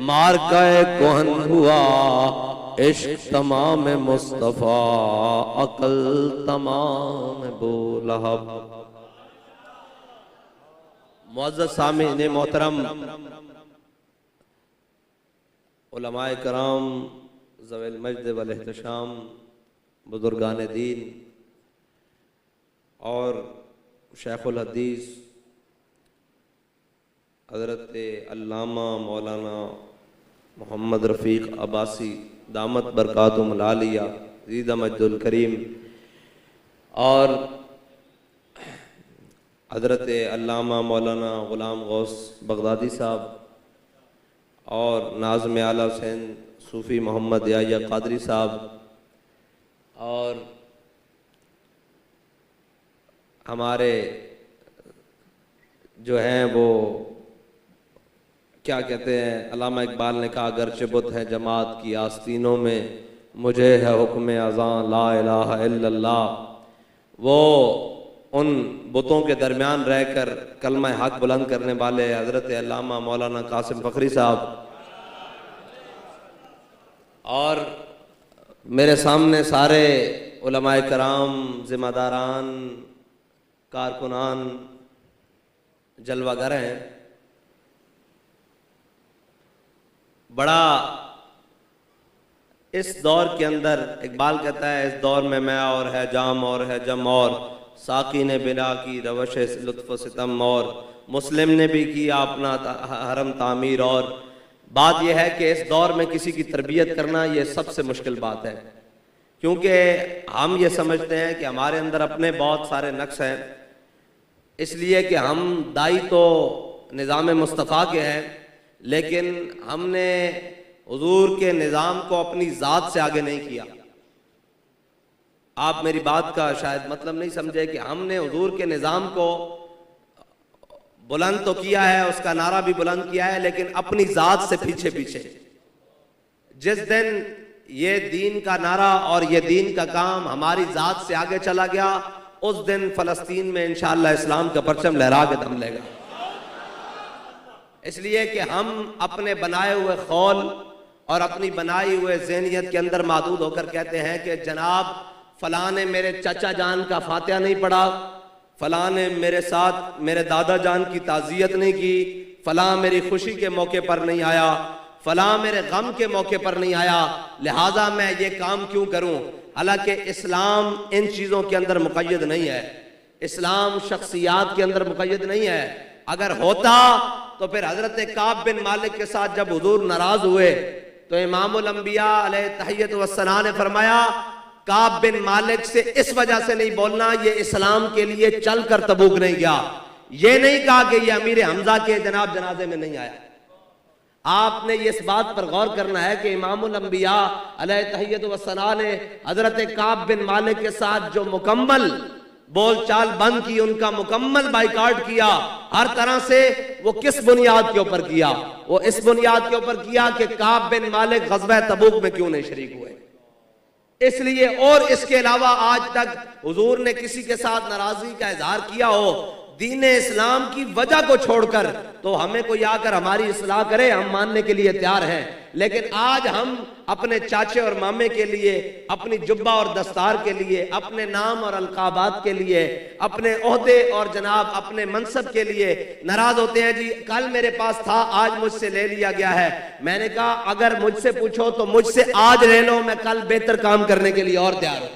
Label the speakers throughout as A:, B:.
A: मार्काए Kohn हुआ, इश्क तमाम मुस्तफ़ा, अकल तमाम बोलहब। मुअज़्ज़ज़ सामीन मोहतरम, उलमाए कराम, ज़वील मज्द वल एहतशाम, बुजुर्गान दीन और शेखुल हदीस हज़रत अल्लामा मौलाना मोहम्मद रफ़ीक अब्बासी दामत बरकातुहुल आलिया ज़ीदा मज्दुल करीम और हज़रत अल्लामा मौलाना ग़ुलाम गौस बगदादी साहब और नाज़िम आला हुसैन सूफ़ी मोहम्मद याह्या क़ादरी साहब और हमारे जो हैं वो क्या कहते हैं, अल्लामा इकबाल ने कहा अगरचे बुत है जमात की आस्तीनों में, मुझे है हुक्म अज़ां ला इलाहा इल्लल्लाह। वो उन बुतों के दरमियान रहकर कलमा हक बुलंद करने वाले हज़रत अल्लामा मौलाना कासिम फ़खरी साहब और मेरे सामने सारे उलमाए कराम, ज़िम्मेदारान, कारकुनान, जलवागर हैं। बड़ा इस दौर के अंदर इकबाल कहता है, इस दौर में मैं और है जाम और है जम और साकी ने बिना की रवश लुत्फ़ सितम और मुस्लिम ने भी किया अपना हरम तामीर। और बात यह है कि इस दौर में किसी की तरबियत करना ये सबसे मुश्किल बात है, क्योंकि हम ये समझते हैं कि हमारे अंदर अपने बहुत सारे नक्स हैं, इसलिए कि हम दाई तो निज़ाम मुस्तफ़ा के हैं, लेकिन हमने हुजूर के निज़ाम को अपनी ज़ात से आगे नहीं किया। आप मेरी बात का शायद मतलब नहीं समझे कि हमने हुजूर के निज़ाम को बुलंद तो किया है, उसका नारा भी बुलंद किया है, लेकिन अपनी ज़ात से पीछे पीछे। जिस दिन ये दीन का नारा और ये दीन का काम हमारी ज़ात से आगे चला गया, उस दिन फ़लस्तीन में इंशाअल्लाह इस्लाम का परचम लहरा के दम लेगा। इसलिए कि हम अपने बनाए हुए खौल और अपनी बनाई हुए ज़हनियत के अंदर महदूद होकर कहते हैं कि जनाब फलां ने मेरे चाचा जान का फातिहा नहीं पढ़ा, फलां ने मेरे साथ मेरे दादा जान की ताज़ियत नहीं की, फलां मेरी खुशी के मौके पर नहीं आया, फलां मेरे गम के मौके पर नहीं आया, लिहाजा मैं ये काम क्यों करूं। हालांकि इस्लाम इन चीज़ों के अंदर मुक़य्यद नहीं है, इस्लाम शख्सियात के अंदर मुक़य्यद नहीं है। अगर होता तो फिर हज़रत काब बिन मालिक के साथ जब हुजूर नाराज हुए तो इमामुल अंबिया अलैहि तहियत व सना ने फरमाया काब बिन मालिक से इस वजह से नहीं बोलना, ये इस्लाम के लिए चल कर तबूक नहीं गया। ये नहीं कहा कि ये अमीर हमजा के जनाब जनाजे में नहीं आया। आपने इस बात पर गौर करना है कि इमामुल अंबिया अलैहि तहियत व सना ने हज़रत काब बिन मालिक के साथ जो मुकम्मल बोलचाल बंद की, उनका मुकम्मल बाइकाट किया हर तरह से, वो किस बुनियाद के ऊपर किया? वो इस बुनियाद के ऊपर किया कि काब बिन मालिक ग़ज़वा तबूक में क्यों नहीं शरीक हुए। इसलिए और इसके अलावा आज तक हुजूर ने किसी के साथ नाराजगी का इजहार किया हो दीन इस्लाम की वजह को छोड़कर, तो हमें कोई आकर हमारी इस्लाह करे, हम मानने के लिए तैयार हैं। लेकिन आज हम अपने चाचे और मामे के लिए, अपनी जुब्बा और दस्तार के लिए, अपने नाम और अलकाबात के लिए, अपने ओहदे और जनाब अपने मनसब के लिए नाराज होते हैं। जी कल मेरे पास था, आज मुझसे ले लिया गया है। मैंने कहा अगर मुझसे पूछो तो मुझसे आज ले लो, मैं कल बेहतर काम करने के लिए और तैयार हूं।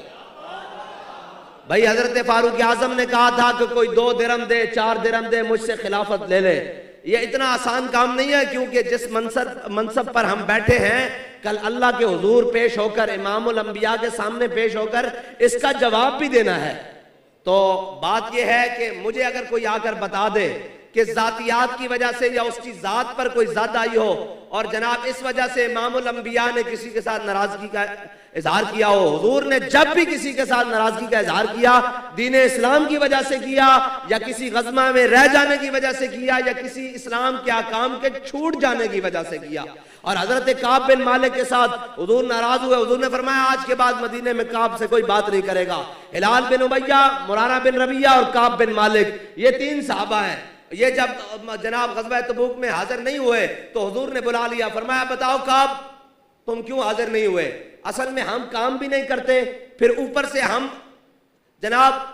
A: भाई हजरत फारूक आजम ने कहा था कि कोई 2 दिरहम दे, 4 दिरहम दे, मुझसे खिलाफत ले ले। ये इतना आसान काम नहीं है, क्योंकि जिस मनसब पर हम बैठे हैं, कल अल्लाह के हुजूर पेश होकर, इमामुल अंबिया के सामने पेश होकर इसका जवाब भी देना है। तो बात यह है कि मुझे अगर कोई आकर बता दे कि जातियात की वजह से या उसकी जात पर कोई ज़द आई हो और जनाब इस वजह से इमामुल अंबिया ने किसी के साथ नाराजगी का इजहार किया हो, हुजूर ने जब भी किसी के साथ नाराजगी का इजहार किया दीन इस्लाम की वजह से किया, या किसी गज़वा में रह जाने की वजह से किया, या किसी इस्लाम के अहकाम के छूट जाने की वजह से किया। और हजरत काब बिन मालिक के साथ हुजूर नाराज हुए, हुजूर ने फरमाया आज के बाद मदीने में काब से कोई बात नहीं करेगा। हिलाल बिन उमैया, मुरारा बिन रबिया और काब बिन मालिक, ये 3 सहाबा हैं। ये जब जनाब ग़ज़वा तबूक में हाजिर नहीं हुए तो हुजूर ने बुला लिया, फरमाया बताओ कब तुम क्यों हाजिर नहीं हुए? असल में हम काम भी नहीं करते, फिर ऊपर से हम जनाब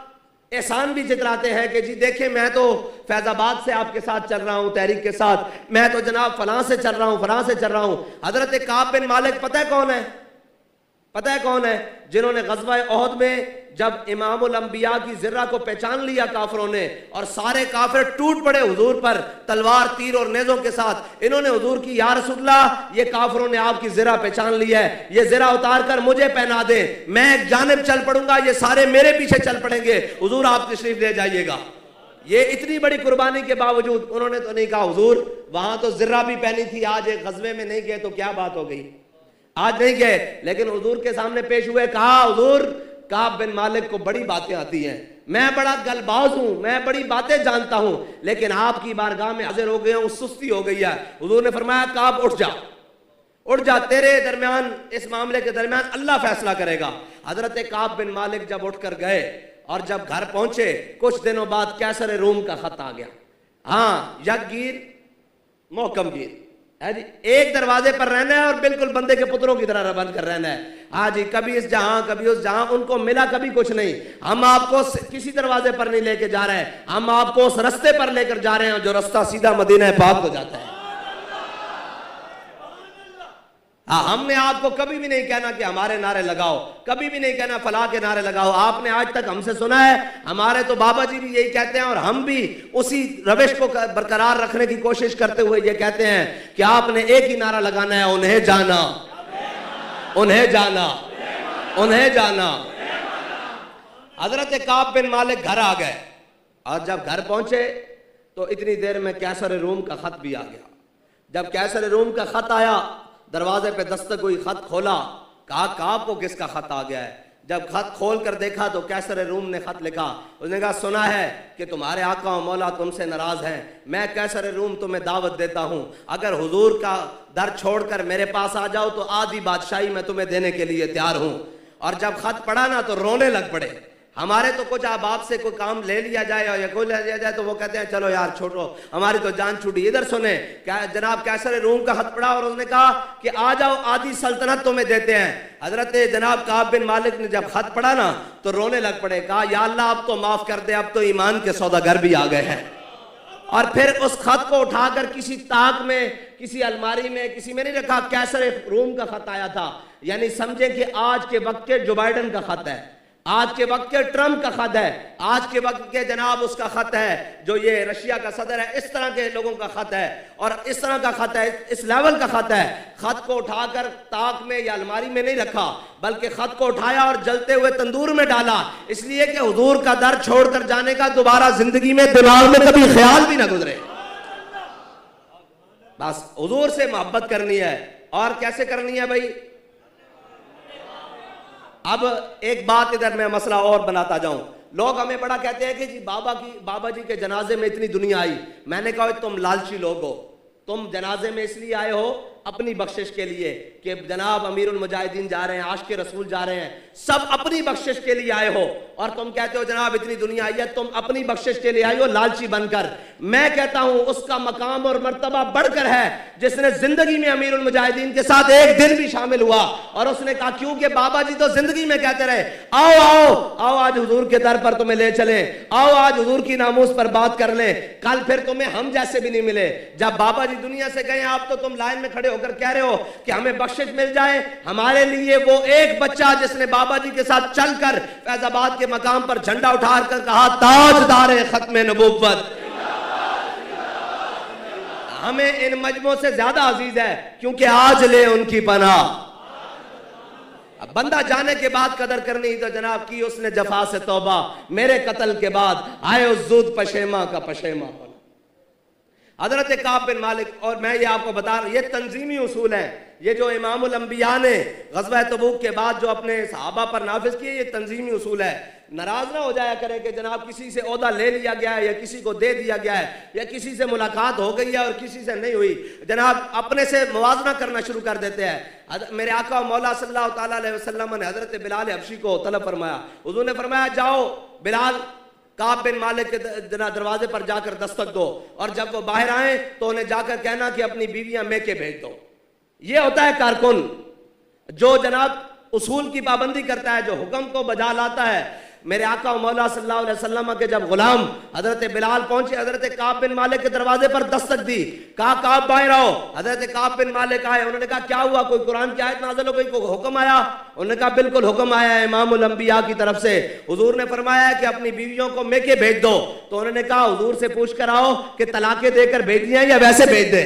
A: एहसान भी जितलाते हैं कि जी देखें मैं तो फैजाबाद से आपके साथ चल रहा हूं, तहरीक के साथ, मैं तो जनाब फलां से चल रहा हूं, फलां से चल रहा हूं। हजरत काब बिन मालिक पता है कौन है? पता है कौन है? जिन्होंने ग़ज़वा ओहद में जब इमामुल अंबिया की ज़िर्रा को पहचान लिया काफिरों ने और सारे काफिर टूट पड़े हुजूर पर तलवार तीर और नेज़ों के साथ, इन्होंने हुजूर की या रसूलल्लाह ये काफिरों ने आपकी ज़िर्रा पहचान लिया है, ये ज़िर्रा उतार कर मुझे पहना दे, मैं एक जानिब चल पड़ूंगा, ये सारे मेरे पीछे चल पड़ेंगे, हुजूर आप तशरीफ ले जाइएगा। ये इतनी बड़ी कुर्बानी के बावजूद उन्होंने तो नहीं कहा हुजूर वहां तो ज़िर्रा भी पहनी थी, आज एक ग़ज़वे में नहीं गए तो क्या बात हो गई, आज नहीं गए, लेकिन हुजूर के सामने पेश हुए, कहा हुजूर काब बिन मालिक को बड़ी बातें आती हैं, मैं बड़ा गलबाज हूं, मैं बड़ी बातें जानता हूं, लेकिन आपकी बारगाह में हाजिर हो गया हूं, सुस्ती हो गई है। हुजूर ने फरमाया काब उठ जा, उठ जा, तेरे दरमियान इस मामले के दरमियान अल्लाह फैसला करेगा। हजरत काब बिन मालिक जब उठकर गए और जब घर पहुंचे कुछ दिनों बाद कैसर रूम का खत आ गया। हाँ यकगीर मोहकमगीर है जी, एक दरवाजे पर रहना है और बिल्कुल बंदे के पुत्रों की तरह बन कर रहना है। हाँ जी, कभी इस जहां कभी उस जहां, उनको मिला कभी कुछ नहीं। हम आपको किसी दरवाजे पर नहीं लेके जा रहे हैं, हम आपको उस रास्ते पर लेकर जा रहे हैं जो रास्ता सीधा मदीना पाक को जाता है। हाँ, हमने आपको कभी भी नहीं कहना कि हमारे नारे लगाओ, कभी भी नहीं कहना फलाह के नारे लगाओ। आपने आज तक हमसे सुना है, हमारे तो बाबा जी भी यही कहते हैं और हम भी उसी रविश को बरकरार रखने की कोशिश करते हुए ये कहते हैं कि आपने एक ही नारा लगाना है, उन्हें जाना, उन्हें जाना, उन्हें जाना। हजरत काब बिन मालिक घर आ गए और जब घर पहुंचे तो इतनी देर में कैसर रूम का खत भी आ गया। जब कैसर रूम का खत आया, दरवाजे पे दस्तक हुई, खत खोला, कहा काब को किसका खत आ गया है? जब खत खोल कर देखा तो कैसर रूम ने खत लिखा, उसने कहा सुना है कि तुम्हारे आका और मौला तुमसे नाराज हैं, मैं कैसर रूम तुम्हें दावत देता हूं, अगर हुजूर का दर छोड़कर मेरे पास आ जाओ तो आधी बादशाही मैं तुम्हें देने के लिए तैयार हूं। और जब खत पढ़ा ना तो रोने लग पड़े। हमारे तो कुछ अब आपसे कोई काम ले लिया जाए और या कोई ले लिया जाए तो वो कहते हैं चलो यार छोड़ो, हमारी तो जान छूटी। इधर सुने, क्या जनाब कैसर रूम का खत पढ़ा और उसने कहा कि आ जाओ, आधी सल्तनत तुम्हें देते हैं। हजरत जनाब काब बिन मालिक ने जब खत पढ़ा ना तो रोने लग पड़े, कहा या अल्लाह अब तो माफ कर दे, अब तो ईमान के सौदागर भी आ गए हैं। और फिर उस खत को उठाकर किसी ताक में, किसी अलमारी में, किसी में नहीं रखा, कैसर रूम का खत आया था। यानी समझे कि आज के वक्त के जो बाइडन का खत है, आज के वक्त के ट्रम्प का खत है, आज के वक्त के जनाब उसका खत है जो ये रशिया का सदर है, इस तरह के लोगों का खत है और इस तरह का खत है, इस लेवल का खत है। खत को उठाकर ताक में या अलमारी में नहीं रखा, बल्कि खत को उठाया और जलते हुए तंदूर में डाला, इसलिए कि हुजूर का दर छोड़कर जाने का दोबारा जिंदगी में दिमाग में कभी ख्याल भी ना गुजरे। बस हुजूर से मोहब्बत करनी है। और कैसे करनी है भाई? अब एक बात इधर मैं मसला और बनाता जाऊं। लोग हमें बड़ा कहते हैं कि जी बाबा जी के जनाजे में इतनी दुनिया आई। मैंने कहा तुम लालची लोग हो, तुम जनाजे में इसलिए आए हो अपनी बख्शिश के लिए कि जनाब अमीरुल मुजाहिदीन जा रहे हैं, आशिक रसूल जा रहे हैं, सब अपनी बख्शिश के लिए आए हो। और तुम कहते हो जनाब इतनी दुनिया आई है, तुम अपनी बख्शिश के लिए आए हो लालची बनकर। मैं कहता हूं उसका मकाम और मर्तबा बढ़कर है जिसने जिंदगी में अमीरुल मुजाहिदीन के साथ एक दिन भी शामिल हुआ और उसने कहा, क्योंकि बाबा जी तो जिंदगी में कहते रहे आओ आओ आओ आज हुजूर के दर पर तुम्हें ले चले, आओ आज हुजूर की नामूस पर बात कर ले, कल फिर तुम्हें हम जैसे भी नहीं मिले। जब बाबा जी दुनिया से गए आप तो तुम लाइन में खड़े होकर कह रहे हो कि हमें बख्शिश मिल जाए। हमारे लिए वो एक बच्चा जिसने बाबा जी के साथ चलकर फैजाबाद के मकाम पर झंडा उठाकर कहा ताजदार खत्मे नबूवत, हमें इन मजमों से ज्यादा अजीज है क्योंकि आज ले उनकी पनाह। अब बंदा जाने के बाद कदर करनी तो जनाब की उसने जफा से तौबा, मेरे कत्ल के बाद आए उस जूद पशेमा का पशेमा बना। हजरत काब बिन मालिक, और मैं ये आपको बता रहा हूं ये तंजीमी उसूल है, ये जो इमामुल अंबिया ने ग़ज़वा तबूक के बाद जो अपने सहाबा पर नाफिज किए, ये तंजीमी उसूल है। नाराज ना हो जाया करे कि जनाब किसी से ओहदा ले लिया गया है या किसी को दे दिया गया है या किसी से मुलाकात हो गई है और किसी से नहीं हुई, जनाब अपने से मुवाजना करना शुरू कर देते हैं। मेरे आका और मौला सल्लल्लाहु अलैहि वसल्लम ने हजरत बिलाल हबशी को तलब फरमाया। हुजूर ने फरमाया जाओ बिलाल काब बिन मालिक के दरवाजे पर जाकर दस्तक दो, और जब वो बाहर आए तो उन्हें जाकर कहना कि अपनी बीवियां मेके भेज दो। ये होता है कारकुन, जो जनाब उसूल की पाबंदी करता है, जो हुक्म को बजा लाता है। मेरे आका मौला सल्लल्लाहु अलैहि वसल्लम के जब गुलाम हजरत बिलाल पहुंचे, हजरत काब बिन मालिक के दरवाजे पर दस्तक दी, कहा काब बाहर आओ। हजरत काब बिन मालिक आए, उन्होंने कहा क्या हुआ, कोई कुरान की आयत नाज़िल हो गई, कोई हुक्म आया? उन्होंने कहा बिल्कुल हुक्म आया है इमामुल अंबिया की तरफ से, हुजूर ने फरमाया कि अपनी बीवियों को मेके भेज दो। तो उन्होंने कहा हुजूर से पूछ कर आओ कि तलाके देकर भेज दिया या वैसे भेज दे।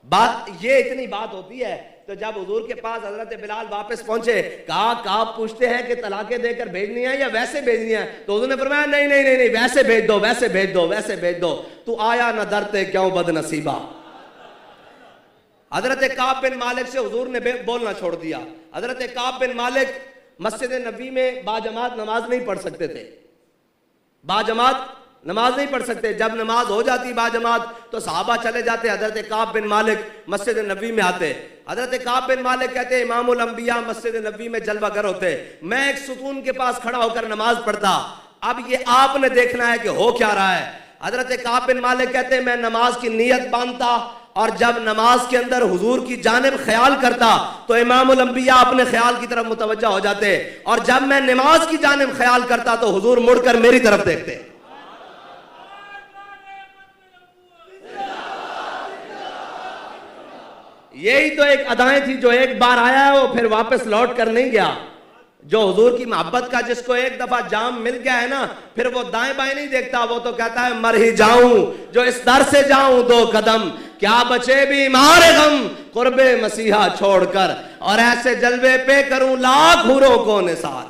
A: बात ये इतनी बात होती है। तो जब हुजूर के पास हजरत बिलाल वापस पहुंचे, कहा काब पूछते हैं कि तलाके देकर भेजनी है या वैसे भेजनी है? तो हुजूर ने फरमाया नहीं नहीं नहीं नहीं, वैसे भेज दो, वैसे भेज दो, वैसे भेज दो। तू आया न डरते क्यों बदनसीबा। हजरत काब बिन मालिक से हुजूर ने बोलना छोड़ दिया। हजरत काब बिन मालिक मस्जिद नबी में बाजमात नमाज नहीं पढ़ सकते थे, बाजमात नमाज नहीं पढ़ सकते। जब नमाज हो जाती बाजमात तो सहाबा चले जाते, हजरत काब बिन मालिक मस्जिद नबी में आते। हजरत काब बिन मालिक कहते इमामुल अंबिया मस्जिद नबी में जलवागर होते, मैं एक सुतून के पास खड़ा होकर नमाज पढ़ता। अब ये आपने देखना है कि हो क्या रहा है। हजरत काब बिन मालिक कहते मैं नमाज की नीयत बांधता, और जब नमाज के अंदर हुजूर की जानिब ख्याल करता तो इमामुल अंबिया अपने ख्याल की तरफ मुतवज्जा हो जाते, और जब मैं नमाज की जानिब ख्याल करता तो हुजूर मुड़कर मेरी तरफ देखते। यही तो एक अदाएं थी, जो एक बार आया है वो फिर वापस लौट कर नहीं गया। जो हुजूर की मोहब्बत का जिसको एक दफा जाम मिल गया है ना, फिर वो दाएं बाएं नहीं देखता, वो तो कहता है मर ही जाऊं जो इस दर से जाऊं दो कदम, क्या बचे भी मारे गम कुर्बे मसीहा छोड़कर, और ऐसे जलवे पे करूं लाख हुरों को निसार।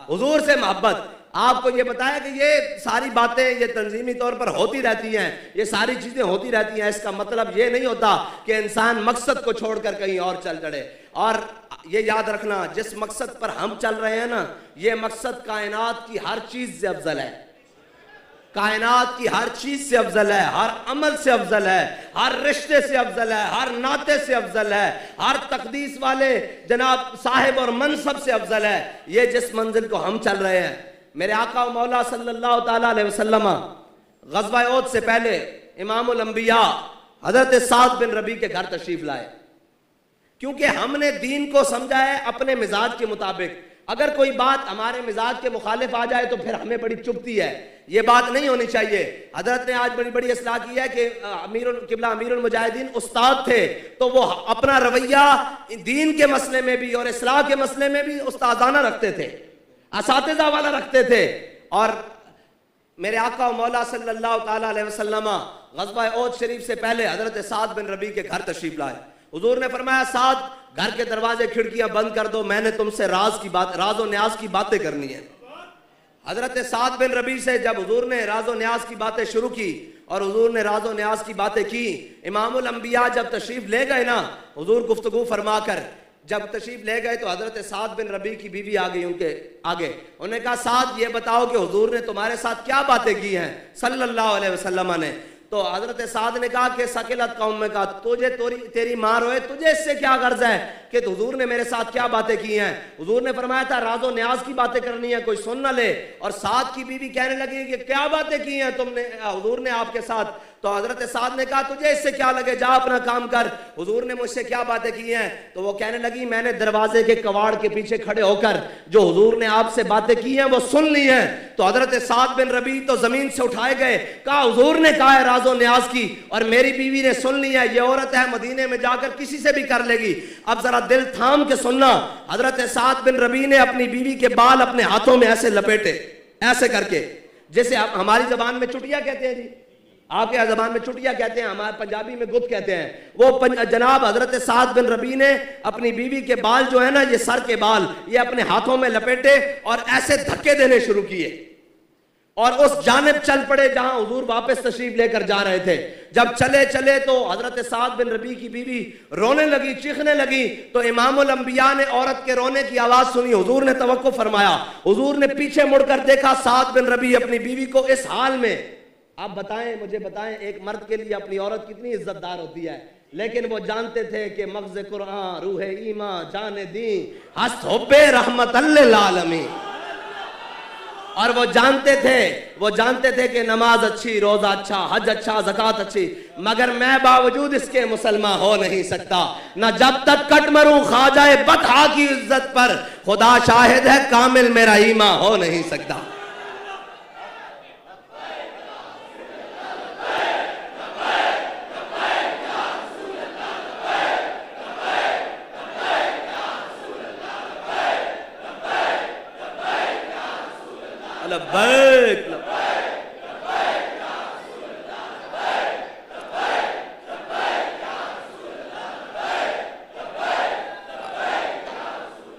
A: हुजूर से मोहब्बत। आपको ये बताया कि ये सारी बातें ये तंजीमी तौर पर होती रहती हैं, ये सारी चीजें होती रहती हैं। इसका मतलब ये नहीं होता कि इंसान मकसद को छोड़कर कहीं और चल चढ़े। और ये याद रखना, जिस मकसद पर हम चल रहे हैं ना, ये मकसद कायनात की हर चीज से अफजल है, कायनात की हर चीज से अफजल है, हर अमल से अफजल है, हर रिश्ते से अफजल है, हर नाते से अफजल है, हर तकदीस वाले जनाब साहिब और मनसब से अफजल है। ये जिस मंजिल को हम चल रहे हैं, मेरे आका मौला सल्लल्लाहु ताला अलैहि वसल्लम ग़ज़वा उहद से पहले इमामुल अंबिया हजरत साद बिन रबी के घर तशरीफ लाए, क्योंकि हमने दीन को समझा है अपने मिजाज के मुताबिक। अगर कोई बात हमारे मिजाज के मुखालिफ आ जाए तो फिर हमें बड़ी चुभती है, ये बात नहीं होनी चाहिए। हजरत ने आज बड़ी बड़ी इस्लाह की है कि अमीरुल मुजाहिदीन उस्ताद थे, तो वो अपना रवैया दीन के मसले में भी और इस्लाह के मसले में भी उस्तादाना रखते थे, असातिज़ा वाला रखते थे। और मेरे आका मौला सल्लल्लाहु ताला अलैहि वसल्लम ग़ज़वा उहद शरीफ से पहले हजरत साद बिन रबी के घर तशरीफ लाए। हुजूर ने फरमाया साद घर के दरवाजे खिड़कियां बंद कर दो, मैंने तुमसे राज और न्याज की बातें करनी है। हजरत साद बिन रबी से जब हुजूर ने राज और न्याज की बातें शुरू की और हुजूर ने राज और न्याज की बातें की, इमामुल अंबिया जब तशरीफ ले गए ना, हुजूर गुफ्तगू फरमा कर जब तशरीफ ले गए तो हजरत साद बिन रबी की बीवी आ गई उनके आगे। उन्होंने कहा साद ये बताओ कि हुजूर ने तुम्हारे साथ क्या बातें की हैं सल्लल्लाहु अलैहि वसल्लम ने। तो हजरत साद ने कहा कि सकिलत कौम में कहा तुझे तेरी माँ रोए, तुझे इससे क्या गर्ज है कि हुजूर ने मेरे साथ क्या बातें की हैं। हुजूर ने फरमाया था राजो न्याज की बातें करनी है, कोई सुन न ले। और साद की बीवी कहने लगी कि क्या बातें की हैं तुमने हुजूर ने आपके साथ। तो हजरत साद ने कहा तुझे इससे क्या लगे, जा अपना काम कर, हुजूर ने मुझसे क्या बातें की हैं। तो वो कहने लगी मैंने दरवाजे के कवाड़ के पीछे खड़े होकर जो हुजूर ने आपसे बातें की हैं वो सुन ली हैं। तो हजरत साद बिन रबी तो जमीन से उठाए गए, कहा हुजूर ने कहा है राजो न्याज की और मेरी बीवी ने सुन ली है, ये औरत है मदीने में जाकर किसी से भी कर लेगी। अब जरा दिल थाम के सुनना, हजरत साद बिन रबी ने अपनी बीवी के बाल अपने हाथों में ऐसे लपेटे, ऐसे करके, जैसे हमारी जबान में चुटिया कहते हैं जी, आपके यहाँ जबान में चुटिया कहते हैं, हमारे पंजाबी में गुद कहते हैं। वो जनाब हजरत साद बिन रबी ने अपनी बीवी के बाल जो है ना, ये सर के बाल, ये अपने हाथों में लपेटे और ऐसे धक्के देने शुरू किए और उस जानिब चल पड़े जहां हुजूर वापस तशरीफ लेकर जा रहे थे। जब चले चले तो हजरत साद बिन रबी की बीवी रोने लगी, चीखने लगी। तो इमामुल अंबिया ने औरत के रोने की आवाज सुनी, हुजूर ने तवक्को फरमाया, हुजूर ने पीछे मुड़कर देखा साद बिन रबी अपनी बीवी को इस हाल में। आप बताएं, मुझे बताएं, एक मर्द के लिए अपनी औरत कितनी इज्जतदार होती है, लेकिन वो जानते थे कि मग़ज़ कुरान रूह ईमान जाने दी हस्त हुब्बे रहमत लिल आलमीन। और वो जानते थे कि नमाज अच्छी, रोजा अच्छा, हज अच्छा, ज़कात अच्छी, मगर मैं बावजूद इसके मुसलमान हो नहीं सकता। ना जब तक कट मरूं ख्वाजा बतहा की इज्जत पर, खुदा शाहिद है कामिल मेरा ईमान हो नहीं सकता।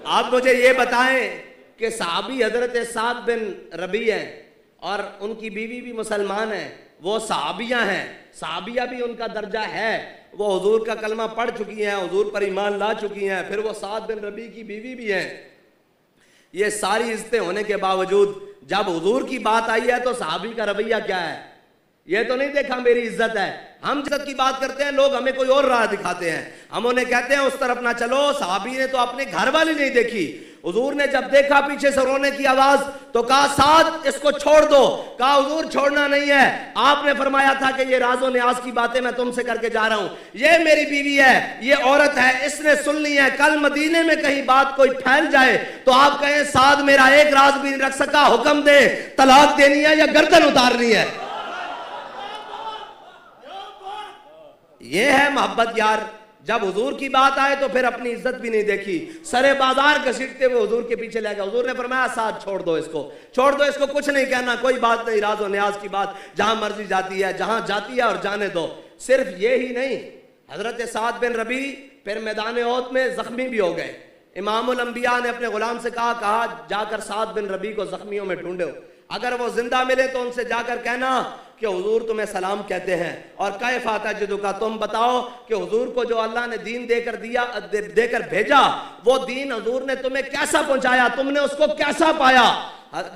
A: आप मुझे ये बताएं कि साहबी हजरत साद बिन रबी हैं और उनकी बीवी भी मुसलमान है, वो साहबियां हैं, साहबिया भी उनका दर्जा है, वो हुजूर का कलमा पढ़ चुकी हैं, हुजूर पर ईमान ला चुकी हैं, फिर वो साद बिन रबी की बीवी भी हैं। ये सारी इज्जतें होने के बावजूद जब हुजूर की बात आई है तो साहबी का रवैया क्या है? ये तो नहीं देखा मेरी इज्जत है। हम इज्जत की बात करते हैं, लोग हमें कोई और राह दिखाते हैं, हम उन्हें कहते हैं उस तरफ ना चलो। साहबी ने तो अपने घर वाली नहीं देखी, हुजूर ने जब देखा पीछे से रोने की आवाज तो कहा साद इसको छोड़ दो। कहा हुजूर छोड़ना नहीं है, आपने फरमाया था कि ये राजो न्याज की बातें मैं तुमसे करके जा रहा हूं, ये मेरी बीवी है, ये औरत है, इसने सुन ली है, कल मदीने में कहीं बात कोई फैल जाए तो आप कहें साद मेरा एक राज भी नहीं रख सका, हुक्म दे तलाक देनी है या गर्दन उतारनी है। ये है मोहब्बत यार। जब हुजूर की बात आए तो फिर अपनी इज्जत भी नहीं देखी, सरे बाजार घसीटते हुए हुजूर के पीछे ले गए। हुजूर ने फरमाया साथ छोड़ दो इसको, छोड़ दो इसको, कुछ नहीं कहना, कोई बात नहीं, राज और न्याज की बात जहां मर्जी जाती है, जहां जाती है और जाने दो। सिर्फ ये ही नहीं, हजरत साद बिन रबी फिर मैदान ओहद में जख्मी भी हो गए। इमामुल अंबिया ने अपने गुलाम से कहा जाकर साद बिन रबी को जख्मियों में ढूंढो, अगर वो जिंदा मिले तो उनसे जाकर कहना कि हुजूर तुम्हें सलाम कहते हैं और कैफा तजदुका, तुम बताओ कि हुजूर को जो अल्लाह ने दीन देकर भेजा वो दीन हुजूर ने तुम्हें कैसा पहुंचाया, तुमने उसको कैसा पाया।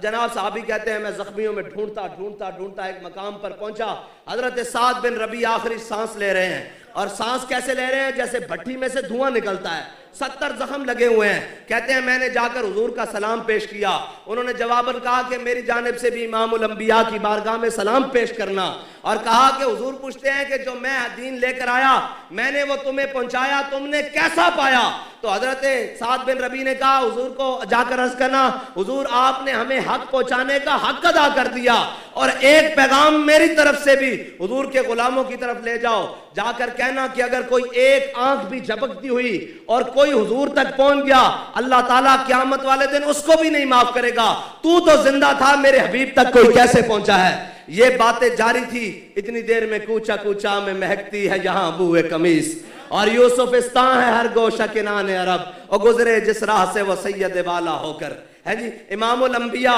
A: जनाब साहबी कहते हैं मैं जख्मियों में ढूंढता एक मकाम पर पहुंचा। हजरत साद बिन रबी आखिरी सांस ले रहे हैं, और सांस कैसे ले रहे हैं? जैसे भट्टी में से धुआं निकलता है, 70 जख्म लगे हुए हैं। कहते हैं मैंने जाकर हुजूर का सलाम पेश किया, उन्होंने जवाबन कहा कि मेरी जानिब से भी इमामुल अंबिया की बारगाह में सलाम पेश करना, और कहा कि हुजूर पूछते हैं कि जो मैं दीन लेकर आया मैंने वो तुम्हें पहुंचाया, तुमने कैसा पाया? तो हजरत साद बिन रबी ने कहा हुजूर को जाकर अर्ज करना हुजूर आपने हमें हक पहुंचाने का हक अदा कर दिया, और एक पैगाम मेरी तरफ से भी हुजूर के गुलामों की तरफ ले जाओ, जाकर कहना कि अगर कोई एक आंख भी झपकती हुई और कोई हुजूर तक पहुंच गया अल्लाह ताला क़यामत वाले दिन उसको भी नहीं माफ करेगा। तू तो जिंदा था, मेरे हबीब तक कोई कैसे पहुंचा है? ये बातें जारी थी। इतनी देर में कूचा कूचा में महकती है यहाँ बूए कमीज, और यूसुफिस्तान है हर गोशा किनाने अरब, और गुजरे जिस राह से वो सैयद वाला होकर है जी। इमामुल अंबिया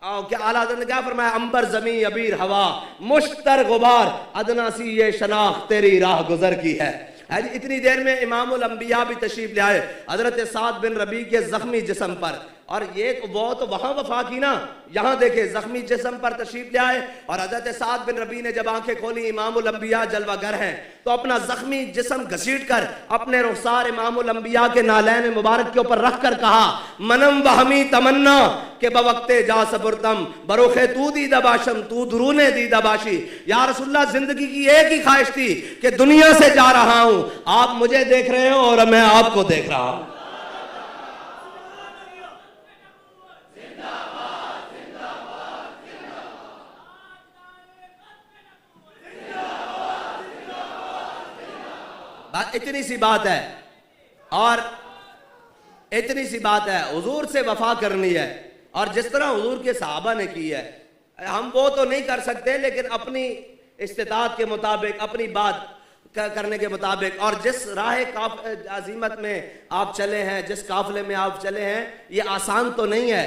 A: क्या आला हज़रत ने क्या फरमाया? अंबर जमी अबीर हवा मुश्तर गुबार अदना सी ये शनाख्त तेरी राह गुजर की है। इतनी देर में इमामुल अंबिया भी तशरीफ ले आए हजरत साद बिन रबी के जख्मी जिस्म पर, और ये वो तो वहां वफा की ना, यहाँ देखे जख्मी जिस्म पर तशरीफ ले आए, और हजरत साद बिन रबी ने जब आंखें खोली, इमामुल अंबिया जलवागर हैं, तो अपना जख्मी जिस्म घसीट कर अपने रुखसार इमामुल अंबिया के नालैन मुबारक के ऊपर रख कर कहा मनम वहमी तमन्ना के बवक्ते जा सबुरतम बरोखे तू दी दबाशम तू दुरूने दी दबाशी। या रसूलुल्लाह जिंदगी की एक ही ख्वाहिश थी कि दुनिया से जा रहा हूं, आप मुझे देख रहे हो और मैं आपको देख रहा हूं। इतनी सी बात है, और इतनी सी बात है, हुजूर से वफा करनी है, और जिस तरह हुजूर के सहाबा ने की है हम वो तो नहीं कर सकते, लेकिन अपनी इस्तिताअत के मुताबिक, अपनी बात करने के मुताबिक, और जिस राह अजीमत में आप चले हैं, जिस काफिले में आप चले हैं, ये आसान तो नहीं है।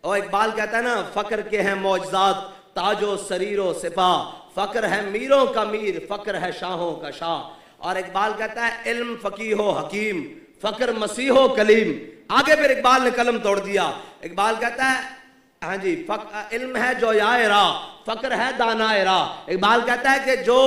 A: और इकबाल कहता है ना फक्र के हैं मौजज़ात ताजो सरीरो सिपा, फक्र है मीरों का मीर, फक्र है शाहों का शाह। और इकबाल कहता है इल्म फकीहो हकीम, फक्र मसीहो कलीम। आगे फिर इकबाल ने कलम तोड़ दिया, इकबाल कहता है हाँ जी इल्म है जो याए रा, फक्र है दानाए रा। इकबाल कहता है कि जो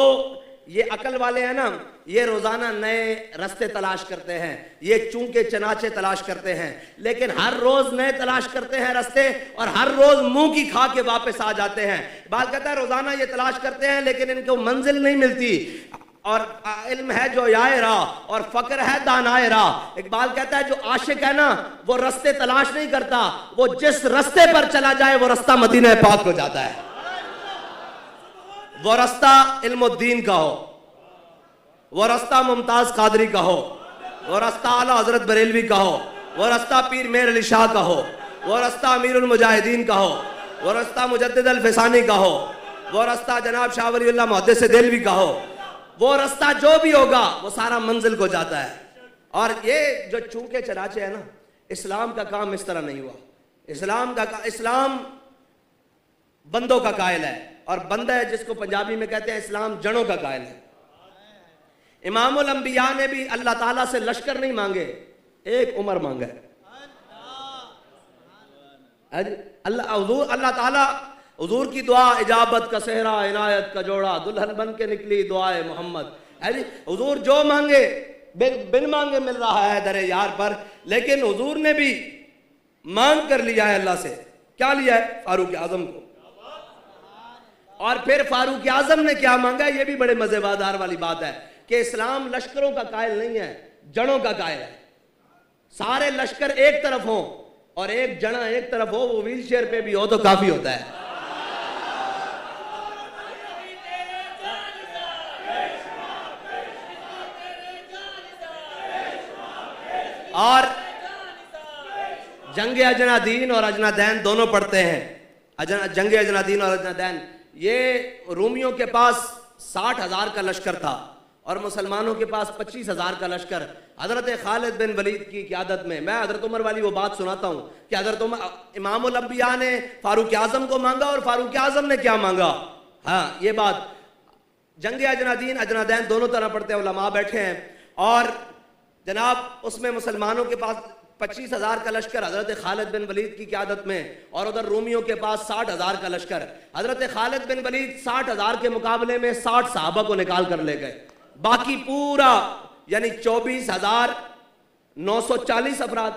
A: ये अकल वाले हैं ना, ये रोजाना नए रास्ते तलाश करते हैं, ये चूंके चनाचे तलाश करते हैं, लेकिन हर रोज नए तलाश करते हैं रास्ते और हर रोज मुंह की खा के वापस आ जाते हैं। इकबाल कहता है रोजाना ये तलाश करते हैं लेकिन इनको मंजिल नहीं मिलती। और इल्म है जो याए राह और फक्र है दानाए राह। इकबाल कहता है जो आशिक है ना वो रास्ते तलाश नहीं करता, वो जिस रास्ते पर चला जाए वो रास्ता मदीना पाक हो जाता है। वो रास्ता इल्मुद्दीन का हो, वो रास्ता मुमताज कादरी का हो, वो रास्ता आला हजरत बरेलवी का हो, वो रास्ता पीर मेर अली शाह का हो, वो रास्ता अमीरुल मुजाहिदीन का हो, वो रास्ता मुजद्दिद अल फिसानी का हो, वो रास्ता जनाब शाह वलीउल्लाह मुहद्दिस देलवी का हो। वो रास्ता जो भी होगा वो सारा मंजिल को जाता है। और ये जो चूंके चनाचे है ना, इस्लाम का काम इस तरह नहीं हुआ। इस्लाम बंदों का कायल है और बंदा है जिसको पंजाबी में कहते हैं इस्लाम जड़ों का कायल है। इमामुल अंबिया ने भी अल्लाह ताला से लश्कर नहीं मांगे, एक उम्र मांगा है। अल्लाह ताला हुजूर की दुआ इजाबत का सेहरा इनायत का जोड़ा दुल्हन बन के निकली दुआए मोहम्मद। हुजूर जो मांगे बिन मांगे मिल रहा है दरे यार पर, लेकिन हुजूर ने भी मांग कर लिया है अल्लाह से। क्या लिया है? फारूक आजम को। और फिर फारूक आजम ने क्या मांगा? ये भी बड़े मजेदार वाली बात है कि इस्लाम लश्करों का कायल नहीं है, जड़ों का कायल है। सारे लश्कर एक तरफ हो और एक जना एक तरफ हो, वो व्हील चेयर पे भी हो तो काफी होता है। और जंग अजनादीन और अजनादैन दोनों पढ़ते हैं। जंग अजनादीन और अजनादैन, ये रूमियों के पास 60,000 का लश्कर था और मुसलमानों के पास 25,000 का लश्कर। हजरत खालिद बिन वलीद की क़यादत में, मैं हजरत उमर वाली वो बात सुनाता हूँ कि हजरत इमामुल अंबिया ने फारूक आजम को मांगा और फारूक आजम ने क्या मांगा। हाँ, ये बात जंग अजनादीन अजनादैन दोनों तरह पढ़ते हैं, उलमा बैठे हैं। और जनाब उसमें मुसलमानों के पास 25,000 का लश्कर हजरत खालिद बिन वलीद की क़यादत में, और उधर रूमियों के पास 60,000 का लश्कर। हजरत खालिद बिन वलीद 60,000 के मुकाबले में 60 सहाबा को निकाल कर ले गए। बाकी पूरा यानी 24,940 अफराद,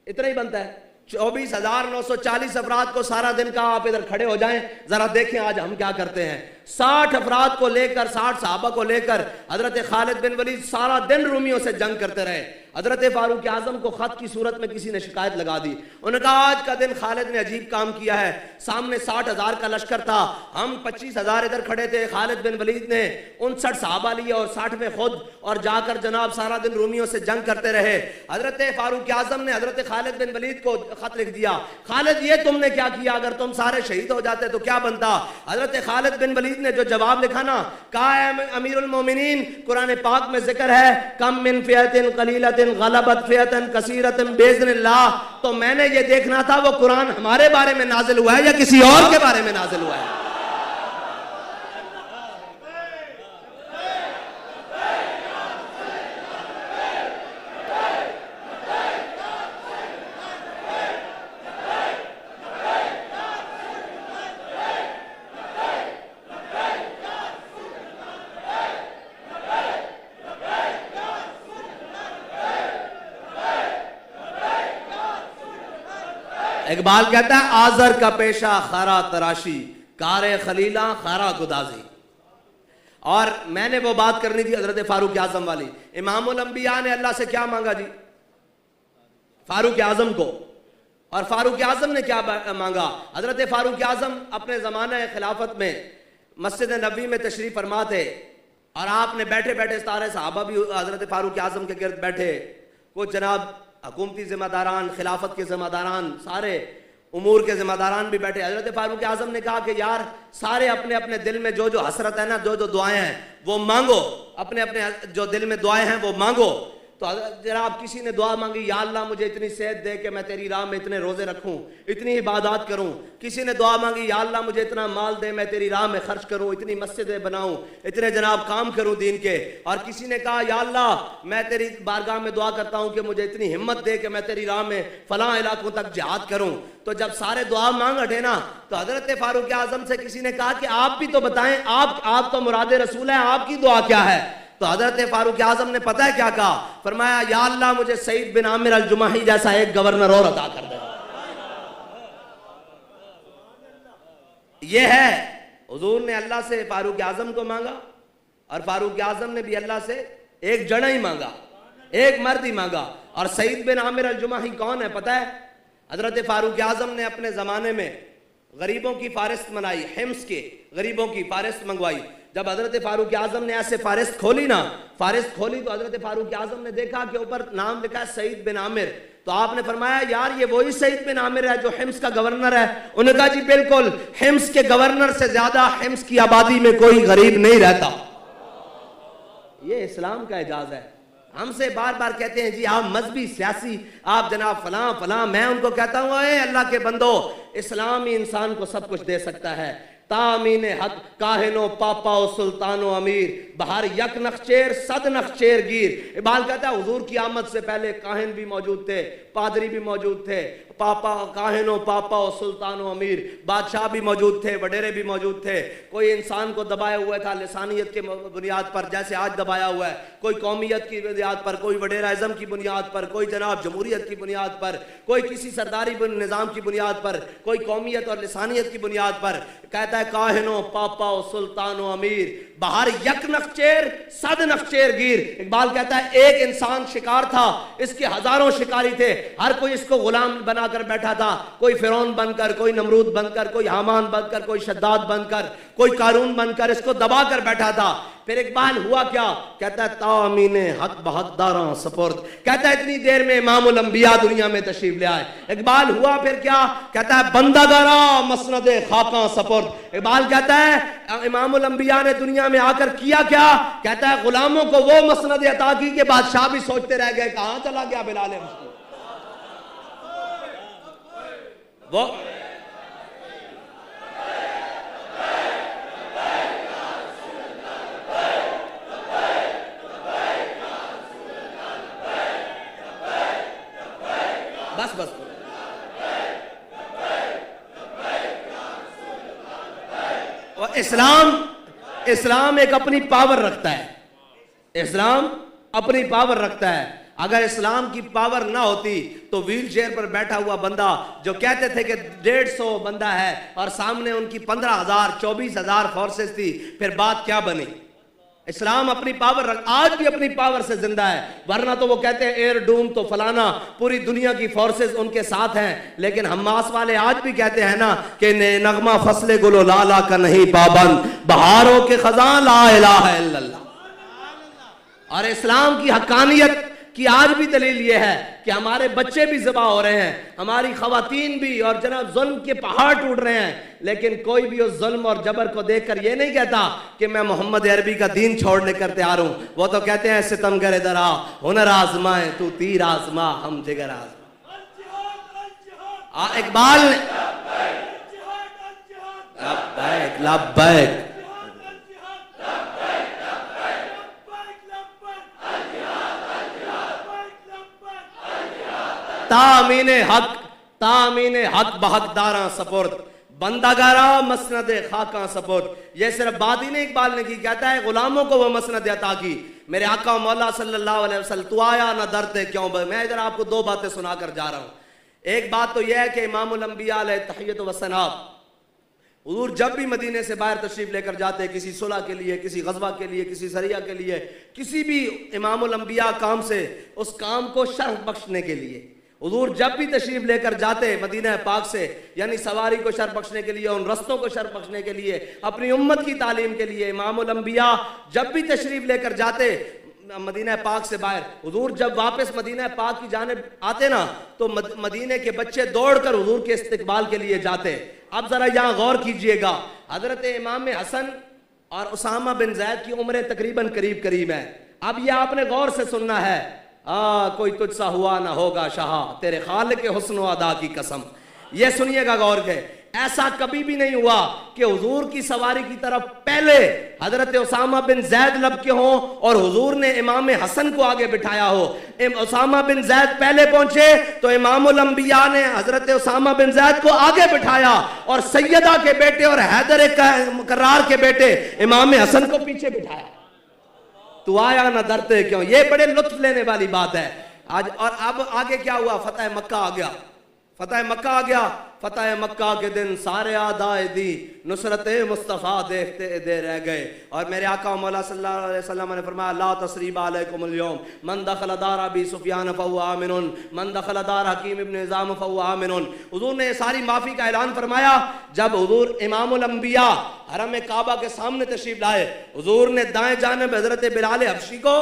A: इतना ही बनता है। 24,940 अफराद को सारा दिन का आप इधर खड़े हो जाएं, जरा देखें आज हम क्या करते हैं। 60 अफराद को लेकर, 60 सहाबा को लेकर हजरत खालिद बिन वलीद सारा दिन रूमियों से जंग करते रहे। हजरत फारूक आजम को खत की सूरत में किसी ने शिकायत लगा दी। उन्होंने कहा आज का दिन खालिद ने अजीब काम किया है, सामने 60,000 का लश्कर था, हम 25,000 इधर खड़े थे, खालिद बिन वलीद ने 59 सहाबा लिए और 60 में खुद, और जाकर जनाब सारा दिन रूमियों से जंग करते रहे। हजरत फारूक आजम ने हजरत खालिद बिन वलीद को खत लिख दिया, खालिद ये तुमने क्या किया, अगर तुम सारे शहीद हो जाते तो क्या बनता। हजरत खालिद बिन वलीद ने जो जवाब लिखा ना, कहा है अमीरुल मोमिनीन, कुरान पाक में जिक्र है कम मिन फियतिन कलीलतिन गलबत फियतन कसीरतन बिइज़्निल्लाह। तो मैंने ये देखना था वो कुरान हमारे बारे में नाजिल हुआ है या किसी और के बारे में नाजिल हुआ है। इकबाल कहता है आजर का पेशा खारा तराशी, कारे खलीला खारा गुदाजी। और मैंने वो बात करनी थी हजरत फारूक आजम वाली। इमामुल अंबिया ने अल्लाह से क्या मांगा जी? फारूक आजम को। और फारूक आजम ने क्या मांगा? हजरत फारूक आजम अपने ज़माने खिलाफत में मस्जिद नबी में तशरीफ फरमा थे और आपने बैठे बैठे सारे सहाबा भी हजरत फारूक आजम के गिर्द बैठे, कुछ जनाब हुकूमती जिम्मेदारान, खिलाफत के जिम्मेदारान, सारे उमूर के जिम्मेदारान भी बैठे। हजरत फारूक आजम ने कहा कि यार सारे अपने अपने दिल में जो जो हसरत है ना, जो जो दुआएं हैं वो मांगो, अपने अपने जो दिल में दुआएं हैं वो मांगो। तो जनाब किसी ने दुआ मांगी, या अल्लाह मुझे इतनी सेहत दे कि मैं तेरी राह में इतने रोजे रखूं, इतनी इबादत करूं। किसी ने दुआ मांगी, या अल्लाह मुझे इतना माल दे मैं तेरी राह में खर्च करूं, इतनी मस्जिदें बनाऊं, इतने जनाब काम करूं दीन के। और किसी ने कहा, या अल्लाह मैं तेरी बारगाह में दुआ करता हूं कि मुझे इतनी हिम्मत दे कि मैं तेरी राह में फलां इलाकों तक जिहाद करूं। तो जब सारे दुआ मांग हटे ना, तो हजरत फारूक आजम से किसी ने कहा कि आप भी तो बताएं, आप तो मुराद रसूल है, आपकी दुआ क्या है? तो हजरत फारूक आजम ने पता है क्या कहा? फरमाया, या अल्लाह मुझे सईद बिन आमिर अल जुमाही जैसा एक गवर्नर और अता कर दे। ये है, हुजूर ने अल्लाह से फारूक आजम को मांगा और फारूक आजम ने भी अल्लाह से एक जना ही मांगा, एक मर्द ही मांगा। और सईद बिन आमिर अल जुमाही कौन है पता है? हजरत फारूक आजम ने अपने जमाने में गरीबों की फारिस्त मनाई, हिम्स के गरीबों की फारिस्त मंगवाई। जब हजरत फारूक आजम ने ऐसे फारिस्त खोली ना, फारिस्त खोली तो हजरत फारूक आजम ने देखा कि ऊपर नाम लिखा है सईद बिन आमिर। तो आपने फरमाया, यार ये वही सईद बिन आमिर है जो हिम्स का गवर्नर है? उन्होंने कहा, जी बिल्कुल, हिम्स के गवर्नर से ज्यादा हिम्स की आबादी में कोई गरीब नहीं रहता। ये इस्लाम का एजाज है। हमसे बार बार कहते हैं, जी आप मजहबी सियासी, आप जनाब फलां फलां। मैं उनको कहता हूँ, अल्लाह के बंदो, इस्लाम ही इंसान को सब कुछ दे सकता है। तामीन हक काहिनो पापा सुल्तानो अमीर, बहार यक नक्शेर सद नक्शेर गिर। इकबाल कहता है, हुजूर की आमद से पहले काहिन भी मौजूद थे, पादरी भी मौजूद थे, पापा काहिनो पापा और सुल्तानो अमीर, बादशाह भी मौजूद थे, वडेरे भी मौजूद थे। कोई इंसान को दबाया हुआ था लिसानियत के बुनियाद पर, जैसे आज दबाया हुआ है, कोई कौमियत की बुनियाद पर, कोई वडेराइज्म की बुनियाद पर, कोई जनाब जमहूरियत की बुनियाद पर, कोई किसी सरदारी निज़ाम की बुनियाद पर, कोई कौमियत और लिसानियत की बुनियाद पर। कहता है, काहिनो पापा और सुल्तानो अमीर, बाहर यक नक्शेर सद नक्शेर गिर। इकबाल कहता है, एक इंसान शिकार था, इसके हजारों शिकारी थे, हर कोई इसको गुलाम बनाकर बैठा था। कोई फिरौन बनकर, कोई नमरूद बनकर, कोई हामान बनकर, कोई शद्दाद बनकर, कोई कारून बनकर इसको दबा कर बैठा था। फिर इकबाल हुआ क्या? कहता है, तामीने हक बहकदारा सपुर्द। कहता है, इतनी देर में इमामुल अंबिया दुनिया में तशरीफ ले आए। इकबाल हुआ फिर क्या? कहता है, बंदागारा मसनद खाका सपुर्द। इकबाल कहता है, इमामुल अंबिया ने दुनिया में आकर किया क्या? कहता है, गुलामों को वो मसनद अता की कि बादशाह भी सोचते रह गए, कहां चला गया बिलाल मुश्किल। वो बस बस और इस्लाम एक अपनी पावर रखता है। इस्लाम अपनी पावर रखता है। अगर इस्लाम की पावर ना होती तो व्हील चेयर पर बैठा हुआ बंदा जो कहते थे कि 150 बंदा है और सामने उनकी 15,000 24,000 फोर्सेस थी, फिर बात क्या बनी? इस्लाम अपनी पावर आज भी अपनी पावर से जिंदा है। वरना तो वो कहते हैं एयर डूम तो फलाना, पूरी दुनिया की फोर्सेस उनके साथ हैं। लेकिन हमास वाले आज भी कहते हैं ना कि नगमा फसले गुलो लाला का नहीं पाबंद, बहारों के खजान ला इलाहा इल्लल्लाह। और इस्लाम की हक्कानियत कि आज भी दलील ये है कि हमारे बच्चे भी ज़िबा हो रहे हैं, हमारी खवातीन भी, और जनाब जुल्म के पहाड़ टूट रहे हैं। लेकिन कोई भी उस जुल्म और जबर को देखकर ये नहीं कहता कि मैं मोहम्मद अरबी का दीन छोड़ने कर तैयार हूं। वो तो कहते हैं, सितमगर इधर आ, हुनर आजमाए तू तीर आजमा, हम जिगर आजमा। इकबाल लब्बैक लब्बैक तामीने हक बहकदारा सपुर्द, बंदागारा मसनद खाका सपुर्द। ये सिर्फ बात ही नहीं इकबाल ने की, कहता है गुलामों को वो मसनद अता की। मेरे आका मौला सल्लल्लाहु अलैहि वसल्लम, तू आया ना डरते क्यों? मैं इधर आपको दो बातें सुनाकर जा रहा हूं। एक बात तो यह है कि इमामुल अंबिया अलैहि तहियत व सना, हुजूर जब भी मदीने से बाहर तशरीफ लेकर जाते, किसी सुलह के लिए, किसी गज़वा के लिए, किसी सरिया के लिए, किसी भी इमामुल अंबिया काम से, उस काम को शर्फ बख्शने के लिए हुजूर जब भी तशरीफ लेकर जाते मदीना पाक से, यानी सवारी को शर्फ बख्शने के लिए, उन रस्तों को शर्फ बख्शने के लिए, अपनी उम्मत की तालीम के लिए, इमामुल अंबिया जब भी तशरीफ लेकर जाते मदीना पाक से बाहर, हुजूर जब वापस मदीना पाक की जानिब आते ना, तो मदीने के बच्चे दौड़कर हुजूर के इस्तकबाल के लिए जाते। अब जरा यहाँ गौर कीजिएगा, हजरत इमाम हसन और उसामा बिन ज़ैद की उम्र तकरीबन करीब करीब है। अब यह आपने गौर से सुनना है। कोई तुझसा हुआ ना होगा शाह, तेरे खालिक के हुस्न व अदा की कसम। ये सुनिएगा गौर के, ऐसा कभी भी नहीं हुआ कि हुजूर की सवारी की तरफ पहले हजरत उसामा बिन जैद लब के हों और हुजूर ने इमाम हसन को आगे बिठाया हो। उसामा बिन जैद पहले पहुंचे तो इमामुल अंबिया ने हजरत उसामा बिन जैद को आगे बिठाया और सैयदा के बेटे और हैदर करार के बेटे इमाम हसन को पीछे बिठाया। तू आया ना डरते क्यों, ये बड़े लुत्फ लेने वाली बात है आज। और अब आगे क्या हुआ, फतेह मक्का आ गया, फतेह मक्का आ गया। फतेह मक्का के दिन सारे आदाए दी नुसरत मुस्तफ़ा देखते दे रह गए। और मेरे आका मौला सल्लल्लाहु अलैहि वसल्लम ने फरमाया, ला तस्रीबा अलैकुमुल यौम, मन दखल दार अबी सुफियान फहुवा आमिनुन, मन दखल दार हकीम इब्न निज़ाम फहुवा आमिनुन। हुजूर ने सारी माफ़ी का ऐलान फरमाया जब हुजूर इमामुल अंबिया हरम काबा के सामने तशरीफ लाए। हुजूर ने दाएं जानिब हजरत बिलाल हबशी को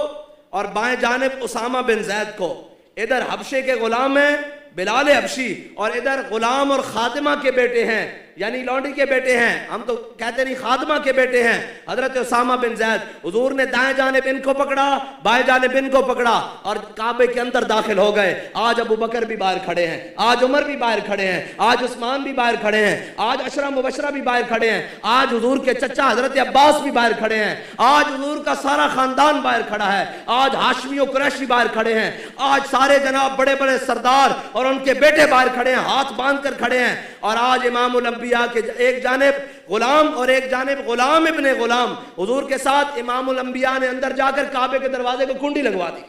A: और बाएं जानिब उसामा बिन जैद को, इधर हबशे के गुलाम हैं बिलाल हबशी और इधर गुलाम और खातिमा के बेटे हैं, यानी लौंडी के बेटे हैं, हम तो कहते नहीं खातिमा के बेटे हैं, हजरत उसामा बिन जैद। हुजूर ने दाएं जानिब इनको पकड़ा, बाएं जानिब इनको पकड़ा और काबे के अंदर दाखिल हो गए। आज अबू बकर भी बाहर खड़े हैं, आज उमर भी बाहर खड़े हैं, आज उस्मान भी बाहर खड़े हैं, आज अशरा मुबशरा भी बाहर खड़े हैं, आज हुजूर के चचा हजरत अब्बास भी बाहर खड़े हैं, आज हुजूर का सारा खानदान बाहर खड़ा है, आज हाशमी और कुरैशी बाहर खड़े हैं, आज सारे जनाब बड़े बड़े सरदार और उनके बेटे बाहर खड़े हैं, हाथ बांध कर खड़े हैं। और आज इमामुल अंबिया के एक जानिब गुलाम और एक जानिब गुलाम इब्ने गुलाम, हुजूर के साथ इमामुल अंबिया ने अंदर जाकर काबे के दरवाजे को कुंडी लगवा दी।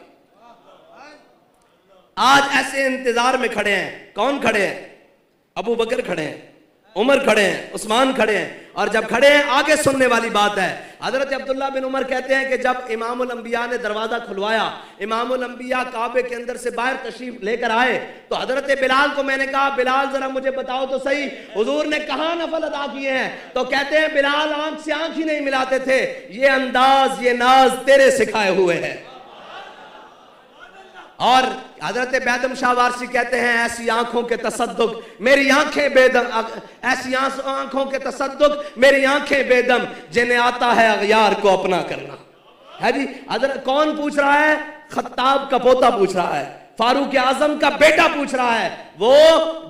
A: आज ऐसे इंतजार में खड़े हैं। कौन खड़े हैं? अबू बकर खड़े हैं, उमर खड़े हैं, उस्मान खड़े हैं। और जब खड़े हैं आगे सुनने वाली बात है, हजरत अब्दुल्ला बिन उमर कहते हैं कि जब इमामुल अंबिया ने दरवाजा खुलवाया, इमामुल अंबिया काबे के अंदर से बाहर तशरीफ लेकर आए, तो हजरत बिलाल को मैंने कहा, बिलाल जरा मुझे बताओ तो सही हुजूर ने कहां नफल अदा किए हैं? तो कहते हैं बिलाल आंख से आंख ही नहीं मिलाते थे, ये अंदाज ये नाज तेरे सिखाए हुए हैं। और हजरत बैदम शाह वारसी कहते हैं, ऐसी आंखों के तसद्दुक मेरी आंखें बेदम, ऐसी आंखों के तसद्दुक मेरी आंखें बेदम, जिन्हें आता है अगयार को अपना करना है जी। हजरत कौन पूछ रहा है? खत्ताब का पोता पूछ रहा है, फारूक आजम का बेटा पूछ रहा है, वो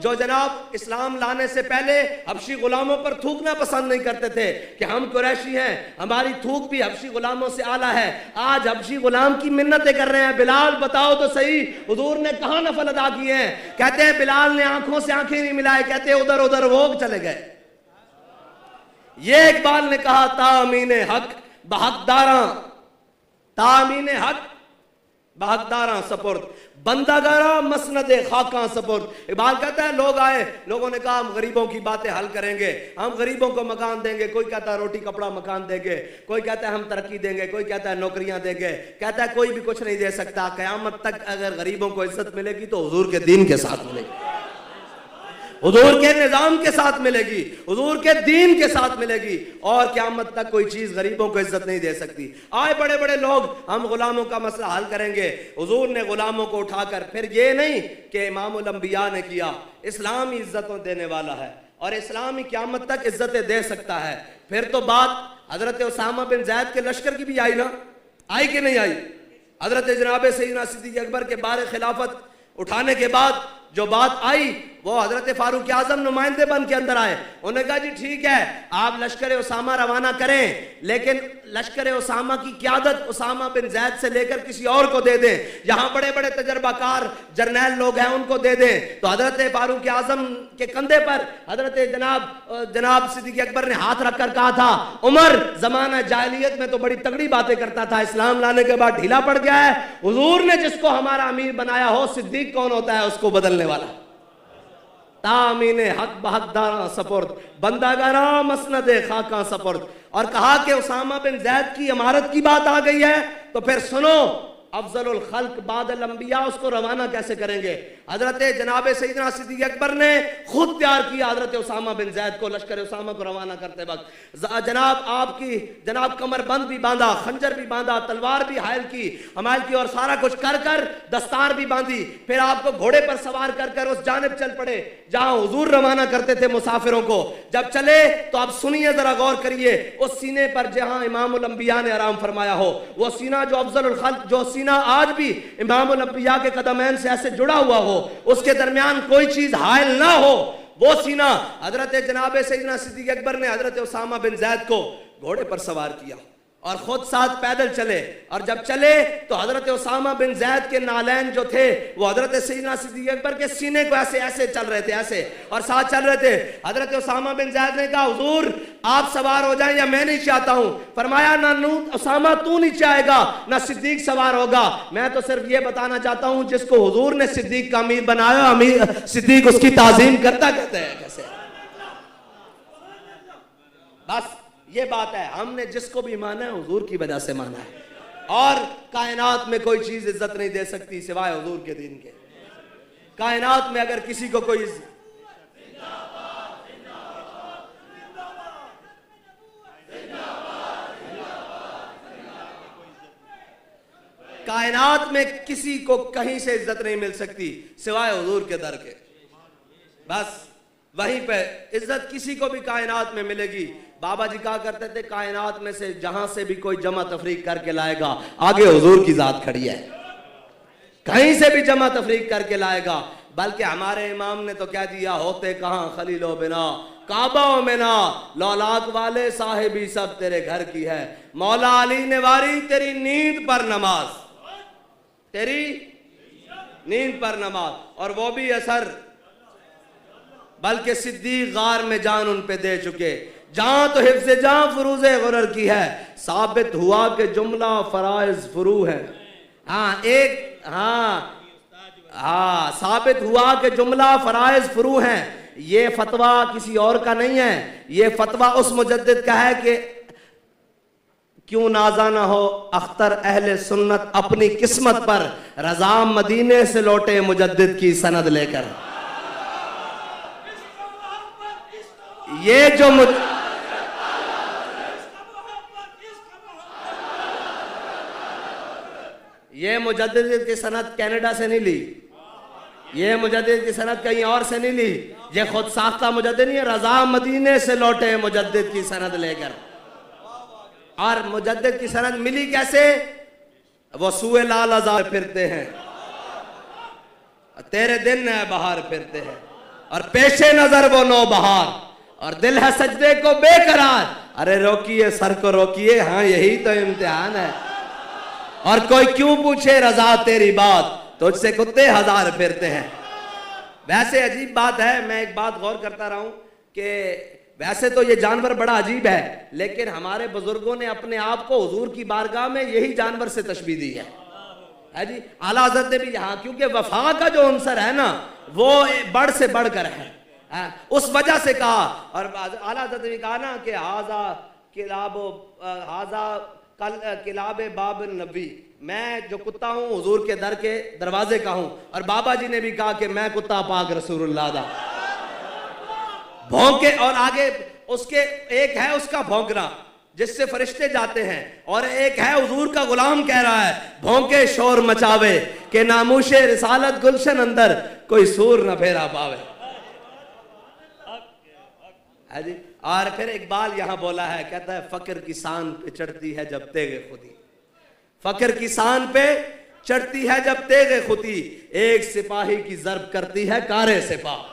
A: जो जनाब इस्लाम लाने से पहले हबशी गुलामों पर थूकना पसंद नहीं करते थे कि हम कुरैशी हैं, हमारी थूक भी हबशी गुलामों से आला है। आज हबशी गुलाम की मिन्नतें कर रहे हैं, बिलाल बताओ तो सही हुजूर ने कहां नफल अदा किए हैं? कहते हैं बिलाल ने आंखों से आंखें नहीं मिलाए, कहते हैं उधर उधर वो चले गए। ये इकबाल ने कहा, तामीन हक बहकदारा, तामीन हक बहकदारा सपुर्द, बंदागारा मसनदे खाका सपुर्द। इकबाल कहता है लोग आए, लोगों ने कहा हम गरीबों की बातें हल करेंगे, हम गरीबों को मकान देंगे, कोई कहता है रोटी कपड़ा मकान देंगे, कोई कहता है हम तरक्की देंगे, कोई कहता है नौकरियां देंगे, कहता है कोई भी कुछ नहीं दे सकता। क़यामत तक अगर गरीबों को इज्जत मिलेगी तो हुजूर के दीन के साथ मिलेगी, हुजूर के निजाम के साथ मिलेगी, हुजूर के दीन के साथ मिलेगी, और क़यामत तक कोई चीज गरीबों को इज्जत नहीं दे सकती। आए बड़े बड़े लोग, हम गुलामों का मसला हल करेंगे। हुजूर ने गुलामों को उठाकर, फिर ये नहीं कि इमामुल अंबिया ने किया, इस्लाम ही इज्जतों देने वाला है और इस्लाम ही क़यामत तक इज्जतें दे सकता है। फिर तो बात हजरत उसामा बिन जैद के लश्कर की भी आई ना, आई कि नहीं आई? हजरत जनाब सैयदना सिद्दीक़ अकबर के बारे खिलाफत उठाने के बाद जो बात आई, वो हजरत फारूक आजम नुमाइंदे बन के अंदर आए। उन्होंने कहा जी ठीक है आप लश्कर उसामा रवाना करें, लेकिन लश्कर उसामा की क़यादत उसामा बिन जैद से लेकर किसी और को दे दें, यहाँ बड़े बड़े तजर्बाकार जर्नैल लोग हैं उनको दे दें। तो हजरत फारूक आजम के कंधे पर हजरत जनाब सिद्दीक़ अकबर ने हाथ रखकर कहा था, उमर जमाना जाहिलियत में तो बड़ी तगड़ी बातें करता था, इस्लाम लाने के बाद ढीला पड़ गया है, हुजूर ने जिसको हमारा अमीर बनाया हो, सिद्दीक कौन होता है उसको बदलने वाला। तामीन हक बहकदारा सपुर्द, बंदागारा मसनदे खाका सपुर्द। और कहा कि उसामा बिन जैद की इमारत की बात आ गई है तो फिर सुनो, अफजलुल खल्क बादल अंबिया उसको रवाना कैसे करेंगे? हजरत जनाब सैयदना सिद्दीक़ अकबर ने खुद तैयार किया हजरत उसामा बिन जैद को लश्कर उसामा को रवाना करते वक्त। जनाब कमर बंद भी बांधा, खंजर भी बांधा, तलवार भी हायल की और सारा कुछ कर कर दस्तार भी बांधी। फिर आपको घोड़े पर सवार कर कर उस जानिब चल पड़े जहां हुजूर रवाना करते थे मुसाफिरों को। जब चले तो अब सुनिए, जरा गौर करिए, उस सीने पर जहां इमामुल अंबिया ने आराम फरमाया हो, वो सीना जो अफजलुल खल्क, जो सीना आज भी इमामुल अंबिया के कदमैन से ऐसे जुड़ा हुआ हो, उसके दरमियान कोई चीज हायल ना हो, वो सीना। हजरत जनाब सैयदना सिद्दीक अकबर ने हजरत उसामा बिन जैद को घोड़े पर सवार किया और खुद साथ पैदल चले, और जब चले तो हजरत उसामा बिन जैद के नालैन जो थे वो हजरत सैयदना सिद्दीक अकबर के सीने को ऐसे ऐसे चल रहे थे, ऐसे, और साथ चल रहे थे। हजरत उसामा बिन जैद ने कहा, हुजूर आप सवार हो जाएं या मैं नीचे आता हूं। फरमाया, ना उसामा तू नीचे आएगा ना सिद्दीक सवार होगा, मैं तो सिर्फ ये बताना चाहता हूं जिसको हुजूर ने सिद्दीक का अमीर बनाया, अमीर सिद्दीक उसकी ताजीम करता कहते हैं कैसे। बस ये बात है, हमने जिसको भी माना है हुजूर की वजह से माना है, और कायनात में कोई चीज इज्जत नहीं दे सकती सिवाय हुजूर के दीन के। कायनात में अगर किसी को कोई कायनात में किसी को कहीं से इज्जत नहीं मिल सकती सिवाय हुजूर के दर के। बस वहीं पे इज्जत किसी को भी कायनात में मिलेगी। बाबा जी कहा करते थे, कायनात में से जहां से भी कोई जमा तफरीक करके लाएगा, आगे हुजूर की जात खड़ी है, कहीं से भी जमा तफरीक करके लाएगा। बल्कि हमारे इमाम ने तो कह दिया, होते कहां खलीलो बिना काबा में ना, लौलाक वाले साहिबी सब तेरे घर की है, मौला अली ने वारी तेरी नींद पर नमाज, तेरी नींद पर नमाज, और वो भी असर। बल्कि सिद्दीक गार में जान उन पे दे चुके, जहां तो हिफ्ज़ जान फुरूज़े गुरर की है, साबित हुआ कि जुमला फराइज फुरू है। साबित हुआ कि जुमला फराइज फुरू हैं। ये फतवा किसी और का नहीं है, ये फतवा उस मुजद्दिद का है कि क्यों नाजा ना हो अख्तर अहले सुन्नत अपनी किस्मत पर, रज़ा मदीने से लौटे मुजद्दिद की सनद लेकर। ये जो ये मुजद्दिद की सनद कनाडा से नहीं ली, ये मुजद्दिद की सनद कहीं और से नहीं ली, ये खुद साख्ता मुजद्दिद नहीं है, रज़ा मदीने से लौटे मुजद्दिद की सनद लेकर। और मुजद्दिद की सनद मिली कैसे? वो सुए लाल आजार फिरते हैं, तेरे दिन है बहार फिरते हैं, और पेशे नजर वो नो बहार, और दिल है सजदे को बेकरार। अरे रोकिए सर को रोकिए, हाँ यही तो इम्तिहान है। और कोई क्यों पूछे रजा तेरी बात, तुझसे कुत्ते हजार फिरते हैं। वैसे अजीब बात है, मैं एक बात गौर करता रहा हूं कि वैसे तो ये जानवर बड़ा अजीब है, लेकिन हमारे बुजुर्गों ने अपने आप को हुजूर की बारगाह में यही जानवर से तशबीह दी है जी। आला हज़रत ने भी यहाँ, क्योंकि वफा का जो अंसर है ना वो बढ़ से बढ़कर है, उस वजह से कहा। और आला हज़रत ने भी कहा ना कि हाजा किलाब बाब नबी, मैं जो कुत्ता हूँ हुजूर के दर के दरवाजे का हूँ। और बाबा जी ने भी कहा कि मैं कुत्ता पाक रसूलुल्लाह दा भौंके। और आगे उसके एक है उसका भौंकना जिससे फरिश्ते जाते हैं, और एक है हुजूर का गुलाम कह रहा है भौंके शोर मचावे के नामूशे रिसालत गुलशन अंदर कोई सूर न फेरा पावे। जी। और फिर इकबाल यहां बोला है, कहता है फक्र की शान पे चढ़ती है जब तेगे खुदी, फक्र की शान पे चढ़ती है जब तेगे खुदी, एक सिपाही की जर्ब करती है कारे सिपाह।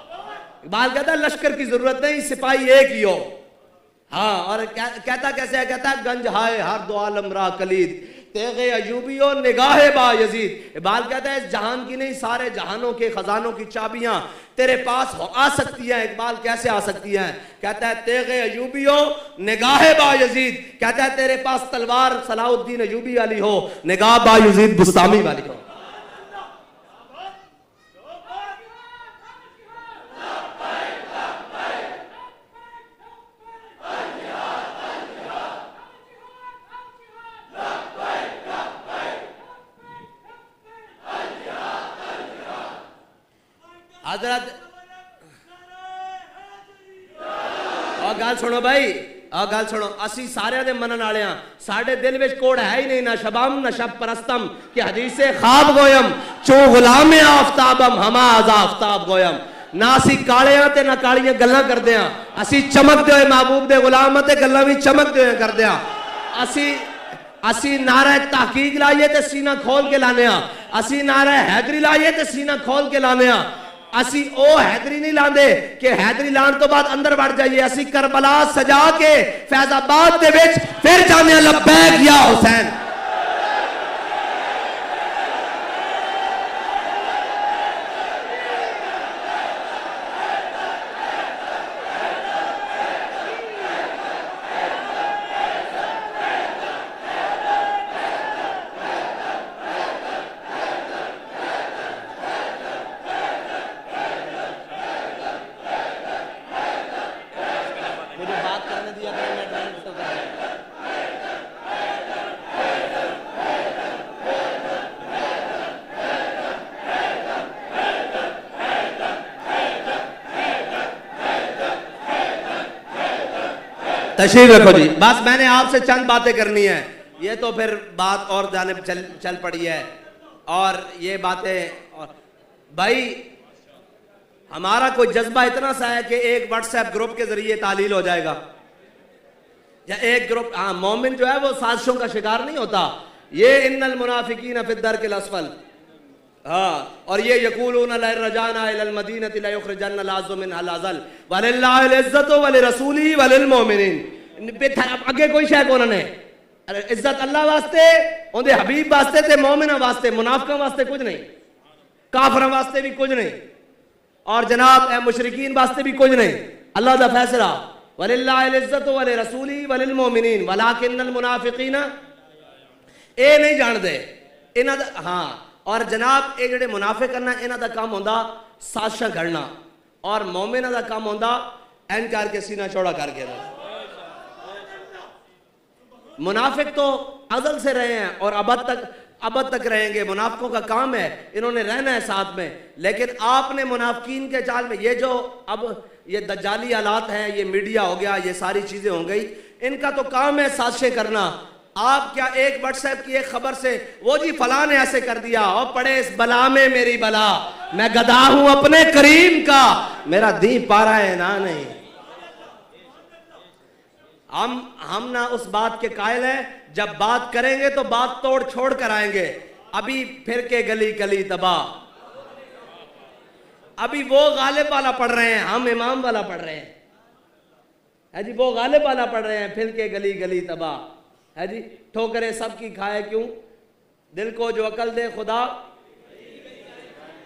A: इकबाल कहता है लश्कर की जरूरत नहीं, सिपाही एक ही हो। हाँ, और कहता कैसे है, कहता है गंज हाय हर दो आलम रा कलीद तेगे अयूबियो निगाहे बा यजीद। इकबाल कहता है इस जहान की नहीं, सारे जहानों के खजानों की चाबियां तेरे पास आ सकती हैं। इकबाल कैसे आ सकती हैं? कहता है तेगे अयूबियो निगाहे बा यजीद, कहता है तेरे पास तलवार सलाहुद्दीन अयूबी वाली हो, निगाह बा यजीद बुस्तामी वाली हो। गल सुनो भाई, गल सुनो, असी सारे दे मनन वाले हां, साडे दिल विच कोड़ है ही नहीं, ना शबाम ना शब परस्तम कि हदीसे ख्वाब गोयम चो गुलाम आफताबम हमा आजा आफताब गोयम। ना असी काले हां ते ना कालियां गल्लां करदे हां, असी चमकदे होए महबूब दे गुलाम ते गल्लां भी चमकदे होए करदे हां। असी नारा तहकीक लाइए तो सीना खोल के लाने असी नारा हैदरी लाइए तो सीना खोल के लाने असी ओ हैदरी नहीं लांदे कि हैदरी लाने तो बाद अंदर बढ़ जाइए असी करबला सजा के फैजाबाद दे विच फिर जाने लब्बैक या हुसैन। तशरीफ रखो जी। बस मैंने आपसे चंद बातें करनी है, ये तो फिर बात और जाने चल पड़ी है। और ये बातें भाई हमारा कोई जज्बा इतना सा है कि एक व्हाट्सएप ग्रुप के जरिए तालील हो जाएगा या एक ग्रुप। हाँ, मोमिन जो है वो साजिशों का शिकार नहीं होता। ये इन्नल मुनाफिकीन फि दर्किल अस्फल, हाँ, और ये यकूलून लरजाना इलल मदीनति ला युखरिजन्ना लाज़ु मिनहल अज़ल वलिल्लाहिल इज़्ज़तु वलिरसूलिही वलिल मोमिनीन। आगे कोई शय को उन्होंने इज्जत अल्लाह वास्ते, उनके हबीब वास्ते ते मोमिना वास्ते, मुनाफिकों वास्ते कुछ नहीं, काफिरों वास्ते भी कुछ नहीं, और जनाब मुशरिकीन वास्ते भी कुछ नहीं। अल्लाह दा फैसला वलिल्लाहिल इज़्ज़तु वलिरसूलिही वलिल मोमिनीन वलाकिन्नल मुनाफिकीना ए नहीं जानते इन्हां दा। हाँ, और जनाब ये जेडे मुनाफिक करना इन्हां दा काम होंदा साजिशां करना, और मोमिना दा काम होंदा एन करके सीना चौड़ा करके। मुनाफिक तो अज़ल से रहे हैं और अब तक रहेंगे। मुनाफिकों का काम है, इन्होंने रहना है साथ में। लेकिन आपने मुनाफिकीन के चाल में ये जो अब ये दज्जाली हालात हैं, ये मीडिया हो गया, ये सारी चीजें हो गई, इनका तो काम है साजिशें करना। आप क्या एक व्हाट्सएप की एक खबर से वो जी फलां ने ऐसे कर दिया, और पड़े इस बला में मेरी बला, मैं गदा हूं अपने करीम का, मेरा दी पारा है ना नहीं। हम ना उस बात के कायल हैं, जब बात करेंगे तो बात तोड़ छोड़ कर आएंगे। अभी फिर के गली गली तबाह, अभी वो गालिब वाला पढ़ रहे हैं, हम इमाम वाला पढ़ रहे हैं, है जी। वो गालिब वाला पढ़ रहे हैं, फिर के गली गली तबाह, है जी। ठोकरें सबकी खाए क्यों, दिल को जो अकल दे खुदा।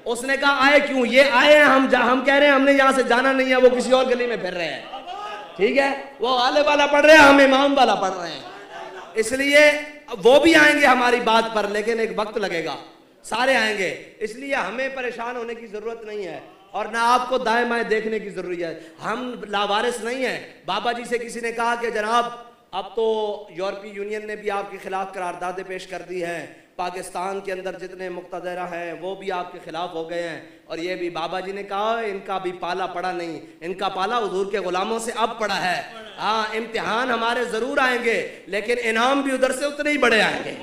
A: उसने कहा आए क्यों, ये आए हैं, हम कह रहे हैं हमने यहां से जाना नहीं है, वो किसी और गली में फिर रहे हैं, ठीक है। वो गालिब वाला पढ़ रहे हैं, हम इमाम वाला पढ़ रहे हैं। इसलिए वो भी आएंगे हमारी बात पर, लेकिन एक वक्त लगेगा, सारे आएंगे। इसलिए हमें परेशान होने की जरूरत नहीं है, और ना आपको दाएं बाएं देखने की जरूरत है। हम लावारिस नहीं है। बाबा जी से किसी ने कहा कि जनाब अब तो यूरोपीय यूनियन ने भी आपके खिलाफ करारदादें पेश कर दी हैं, पाकिस्तान के अंदर जितने मुक्तदरा हैं वो भी आपके खिलाफ हो गए हैं, और ये भी बाबा जी ने कहा इनका भी पाला पड़ा नहीं, इनका पाला हुजूर के गुलामों से अब पड़ा है। हाँ, इम्तिहान हमारे जरूर आएंगे, लेकिन इनाम भी उधर से उतने ही बड़े आएंगे।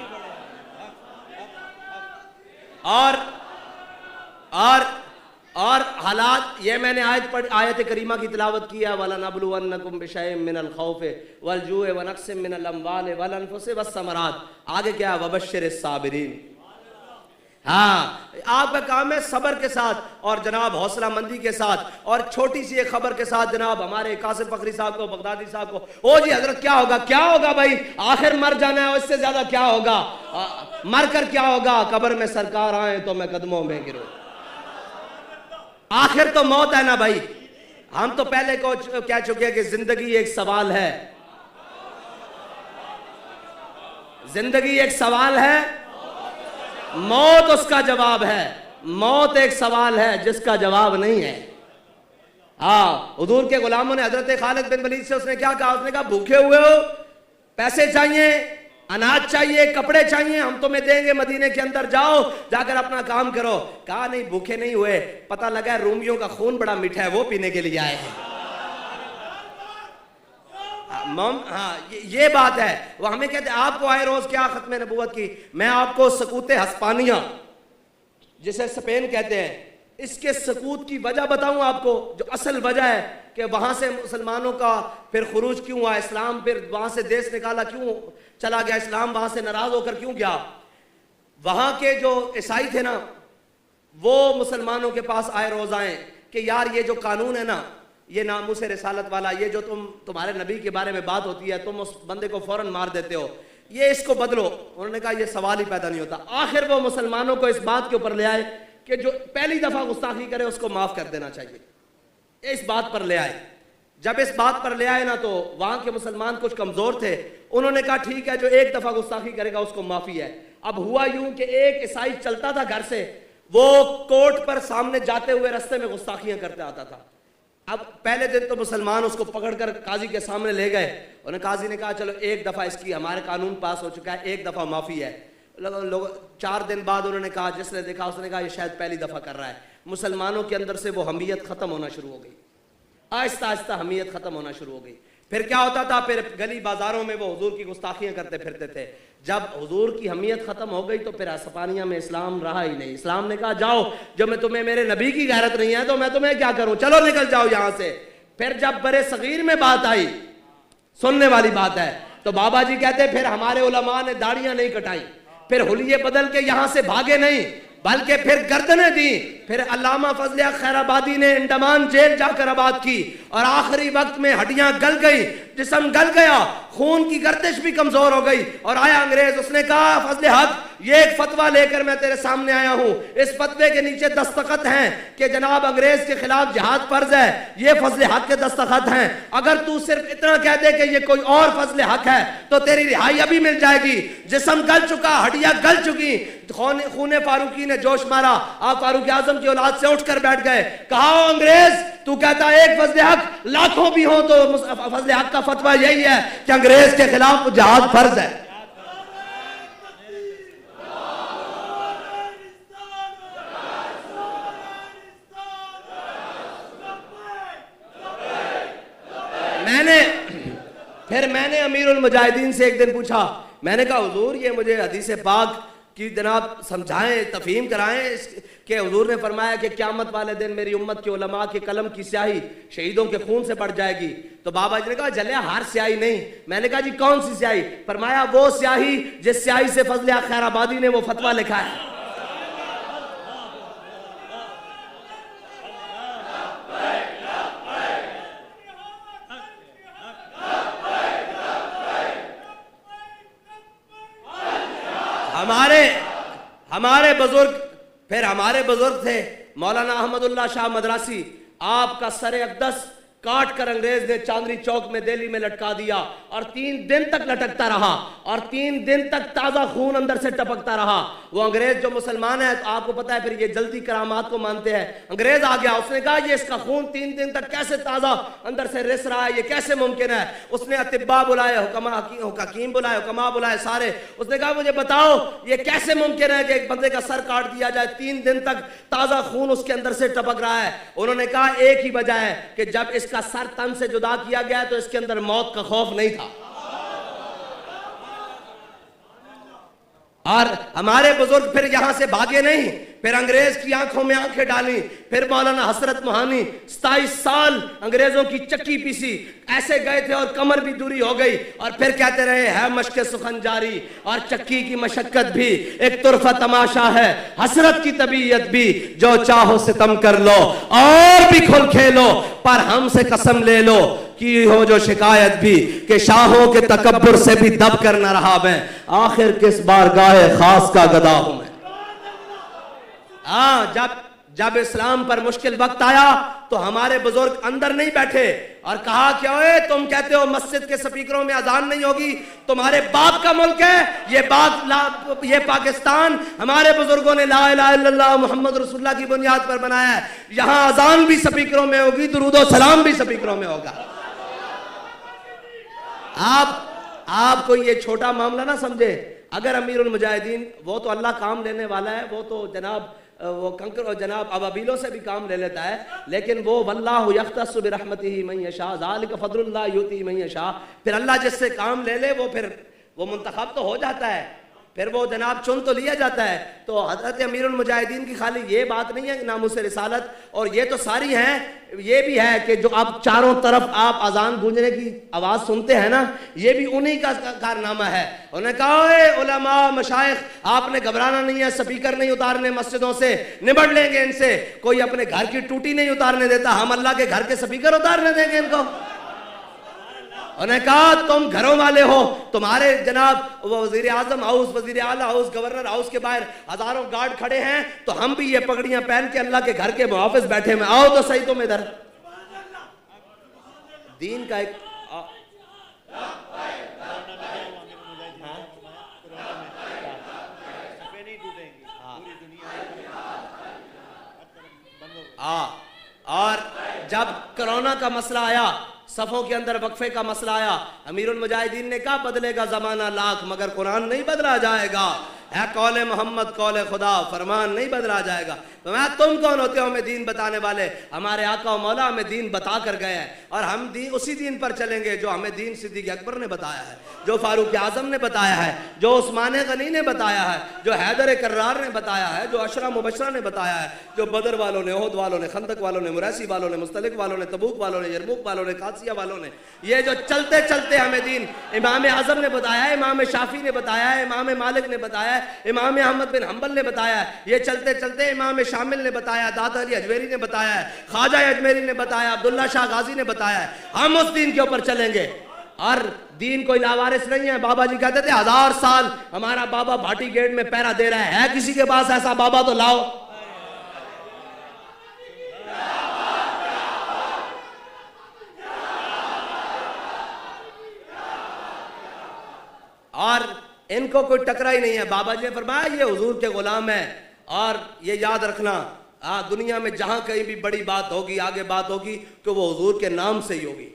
A: और हालात, ये मैंने आयत करीमा की तिलावत किया, वला नबलुवन्नकुम बिशैइन मिनल खौफ वल जूअ व नक्सिम मिनल अम्वाल वल अनफुसि वस समरात। आगे क्या, वबश्शिरिस साबिरीन। हाँ, आपका काम है सब्र के साथ और जनाब हौसला मंदी के साथ। और छोटी सी एक खबर के साथ जनाब हमारे कासिम फखरी साहब को, बगदादी साहब को, ओ जी हजरत क्या होगा, क्या होगा भाई, आखिर मर जाना है, इससे ज्यादा क्या होगा, मर कर क्या होगा, कब्र में सरकार आए तो मैं कदमों में गिरूं, आखिर तो मौत है ना भाई। हम तो पहले को कह चुके हैं कि जिंदगी एक सवाल है, जिंदगी एक सवाल है, मौत उसका जवाब है। मौत एक सवाल है जिसका जवाब नहीं है। हाँ, हुजूर के गुलामों ने हजरत खालिद बिन वलीद से उसने क्या कहा, उसने कहा भूखे हुए हो, पैसे चाहिए, अनाज चाहिए, कपड़े चाहिए, हम तुम्हें देंगे, मदीने के अंदर जाओ, जाकर अपना काम करो। कहा नहीं, भूखे नहीं हुए, पता लगा रूमियों का खून बड़ा मीठा है, वो पीने के लिए आए हैं। हाँ, ये बात है। वो हमें कहते हैं आपको आए रोज क्या खत्म नबूवत की, मैं आपको सकूते हस्पानिया जिसे स्पेन कहते हैं, इसके सकूत की वजह बताऊं आपको, जो असल वजह है कि वहां से मुसलमानों का फिर खुरूज क्यों हुआ, इस्लाम फिर वहां से देश निकाला क्यों चला गया, इस्लाम वहां से नाराज होकर क्यों गया। वहां के जो ईसाई थे ना, वो मुसलमानों के पास आए रोजाएं कि यार ये जो कानून है ना, ये नामूस रिसालत वाला, ये जो तुम्हारे नबी के बारे में बात होती है, तुम उस बंदे को फौरन मार देते हो, ये इसको बदलो। उन्होंने कहा ये सवाल ही पैदा नहीं होता। आखिर वो मुसलमानों को इस बात के ऊपर ले आए कि जो पहली दफा गुस्ताखी करे उसको माफ कर देना चाहिए, इस बात पर ले आए। जब इस बात पर ले आए ना, तो वहां के मुसलमान कुछ कमजोर थे, उन्होंने कहा ठीक है, जो एक दफा गुस्ताखी करेगा उसको माफी है। अब हुआ यूं कि एक ईसाई चलता था घर से, वो कोर्ट पर सामने जाते हुए रास्ते में गुस्ताखियां करते आता था। अब पहले दिन तो मुसलमान उसको पकड़कर काजी के सामने ले गए, उन्हें काजी ने कहा चलो एक दफा इसकी, हमारे कानून पास हो चुका है, एक दफा माफी है। लोग 4 दिन बाद उन्होंने कहा, जिसने देखा उसने कहा ये शायद पहली दफा कर रहा है। मुसलमानों के अंदर से वो हमीयत खत्म होना शुरू हो गई, आहिस्ता आहिस्ता हमीयत खत्म होना शुरू हो गई। फिर क्या होता था, फिर गली बाजारों में वो हुजूर की गुस्ताखियां करते फिरते थे। जब हुजूर की हमीयत खत्म हो गई तो फिर आसपानिया में इस्लाम रहा ही नहीं। इस्लाम ने कहा जाओ, जब मैं तुम्हें मेरे नबी की गैरत नहीं है तो मैं तुम्हें क्या करूं, चलो निकल जाओ यहां से। फिर जब बरे सगीर में बात आई, सुनने वाली बात है, तो बाबा जी कहते फिर हमारे उलमा ने दाढ़ियां नहीं कटाई, फिर हुलिये बदल के यहां से भागे नहीं, बल्कि फिर गर्दनें दी। फिर अल्लामा फजल हक खैराबादी ने अंडमान जेल जाकर आबाद की, और आखिरी वक्त में हड्डियां गल गई, जिस्म गल गया, खून की गर्दिश भी कमजोर हो गई। और आया अंग्रेज, उसने कहा फजल हक ये एक फतवा लेकर मैं तेरे सामने आया हूं, इस फतवे के नीचे दस्तखत हैं कि जनाब अंग्रेज के खिलाफ जिहाद फर्ज है, ये फजल हक के दस्तखत हैं। अगर तू सिर्फ इतना कह दे कि ये कोई और फजल हक है तो तेरी रिहाई अभी मिल जाएगी। जिस्म गल चुका, हड्डियां गल चुकी, खूने फारूकी ने जोश मारा, आप फारूक आजम की औलाद से उठकर बैठ गए। कहा अंग्रेज, तू कहता है एक फजल हक, लाखों भी हो तो फजल हक का फतवा यही है कि अंग्रेज के खिलाफ जिहाद फर्ज है। मैंने अमीरुल मुजाहिदीन से एक दिन पूछा, मैंने कहा हुजूर ये मुझे हदीस पाक कि जनाब समझाएं, तफहीम कराएं कि हुजूर ने फरमाया कि क़यामत वाले दिन मेरी उम्मत के उलमा के कलम की स्याही शहीदों के खून से बढ़ जाएगी। तो बाबा जी ने कहा जले हर स्याही नहीं। मैंने कहा जी कौन सी स्याही? फरमाया वो स्याही जिस स्याही से फजल हक खैराबादी ने वो फतवा लिखा है। हमारे बुजुर्ग, फिर हमारे बुजुर्ग थे मौलाना अहमदुल्लाह शाह मदरासी, आपका सर अक़दस काट कर अंग्रेज ने चांदनी चौक में दिल्ली में लटका दिया, और 3 दिन तक लटकता रहा, और 3 दिन तक ताजा खून अंदर से टपकता रहा। वो अंग्रेज जो मुसलमान है, तो आपको पता है फिर ये जल्दी करामात को मानते हैं। अंग्रेज आ गया, उसने कहा ये इसका खून 3 दिन तक कैसे ताजा अंदर से रिस रहा है, ये कैसे मुमकिन है? उसने अतिब्बा बुलाए, हकीम बुलाए, हुक्मा बुलाए सारे। उसने कहा मुझे बताओ ये कैसे मुमकिन है कि एक बंदे का सर काट दिया जाए, 3 दिन तक ताजा खून उसके अंदर से टपक रहा है। उन्होंने कहा एक ही वजह है कि जब इसका सर तन से जुदा किया गया तो इसके अंदर मौत का खौफ नहीं था। और हमारे बुजुर्ग फिर यहां से भागे नहीं, फिर अंग्रेज की आंखों में आंखें डाली। फिर मौलाना हसरत मोहानी 27 साल अंग्रेजों की चक्की पीसी, ऐसे गए थे और कमर भी दूरी हो गई, और फिर कहते रहे है मशक़ सुखन जारी, और चक्की की मशक्कत भी एक तुरफा तमाशा है, हसरत की तबीयत भी, जो चाहो सितम कर लो और भी खुल खेलो, पर हमसे कसम ले लो की हो जो शिकायत भी कि शाहों के तकब्बुर से भी दब कर न रहा मैं, आखिर किस बार गाहे खास का गदा हूं मैं। जब इस्लाम पर मुश्किल वक्त आया तो हमारे बुजुर्ग अंदर नहीं बैठे और कहा कि ओए तुम कहते हो मस्जिद के स्पीकरों में अजान नहीं होगी, तुम्हारे बाप का मुल्क है ये पाकिस्तान, हमारे बुजुर्गों ने ला इलाहा इल्लल्लाह मुहम्मद रसूलुल्लाह की बुनियाद पर बनाया है, यहां अजान भी स्पीकरों में होगी, दुरूदो सलाम भी स्पीकरों में होगा। आप कोई ये छोटा मामला ना समझे। अगर अमीरुल मुजाहिदीन, वो तो अल्लाह काम लेने वाला है, वो तो जनाब वो कंकर और जनाब अबाबिलों से भी काम ले लेता है, लेकिन वो वल्लाहु यख्तस्सु बिरहमतिही मन यशा ज़ालिका फज़लुल्लाह युती मन यशा, फिर अल्लाह जिससे काम ले ले वो फिर वो मुंतखब तो हो जाता है। फिर वो जनाब चुन तो लिया जाता है। तो हज़रत अमीरुल मुजाहिदीन की खाली ये बात नहीं है कि नामुस रिसालत, और ये तो सारी हैं, ये भी है कि जो आप चारों तरफ आप अजान गूंजने की आवाज़ सुनते हैं ना, ये भी उन्हीं का कारनामा है। उन्होंने कहा उलमा मशाइख आपने घबराना नहीं है, स्पीकर नहीं उतारने मस्जिदों से, निबड़ लेंगे इनसे। कोई अपने घर की टूटी नहीं उतारने देता, हम अल्लाह के घर के स्पीकर उतारने देंगे इनको। उन्होंने कहा तुम घरों वाले हो, तुम्हारे जनाब वजीर आजम हाउस, वजीर आला हाउस, गवर्नर हाउस के बाहर हजारों गार्ड खड़े हैं, तो हम भी ये पगड़ियां पहन के अल्लाह के घर के मुहाफिज बैठे में, आओ तो सही तुम इधर। दीन का एक और जब कोरोना का मसला आया, सफ़ों के अंदर वक्फे का मसला आया, अमीरुल मुजाहिदीन ने कहा बदलेगा ज़माना लाख मगर कुरान नहीं बदला जाएगा, है कौले मोहम्मद कौले खुदा, फरमान नहीं बदला जाएगा। तो मैं तुम कौन होते हो हमें दीन बताने वाले? हमारे आका और मौला हमें दीन बता कर गए हैं, और हम दीन उसी दीन पर चलेंगे जो हमें दीन सिद्दीक़ अकबर ने बताया है, जो फारूक आज़म ने बताया है, जो उस्मान गनी ने बताया है, जो हैदर कर्रार ने बताया है, जो अशरा मुबशरा ने बताया है, जो बदर वालों ने, ओहद वालों ने, खंदक वालों ने, मुरैसी वालों ने, मुस्तलिक वालों ने, तबूक वालों ने, यरमुक वालों ने, कासिया वालों ने, ये जो चलते चलते हमें दीन इमाम आज़म ने बताया है, इमाम शाफी ने बताया है, इमाम मालिक ने बताया है, इमाम अहमद बिन हम्बल ने बताया है, ये चलते चलते इमाम शामिल ने बताया, दाता अली अजमेरी ने बताया है, ख्वाजा अजमेरी ने बताया, अब्दुल्ला शाह गाजी ने बताया है। हम उस दीन के ऊपर चलेंगे, और दीन कोई लावारिस नहीं है। बाबा जी कहते थे 1000 साल हमारा बाबा भाटी गेट में पहरा दे रहा है किसी के पास ऐसा बाबा तो लाओ। और इनको कोई टकरा ही नहीं है। बाबा जी ने फरमाया ये हुजूर के गुलाम है, और ये याद रखना दुनिया में जहां कहीं भी बड़ी बात होगी, आगे बात होगी, तो वो हुजूर के नाम से ही होगी।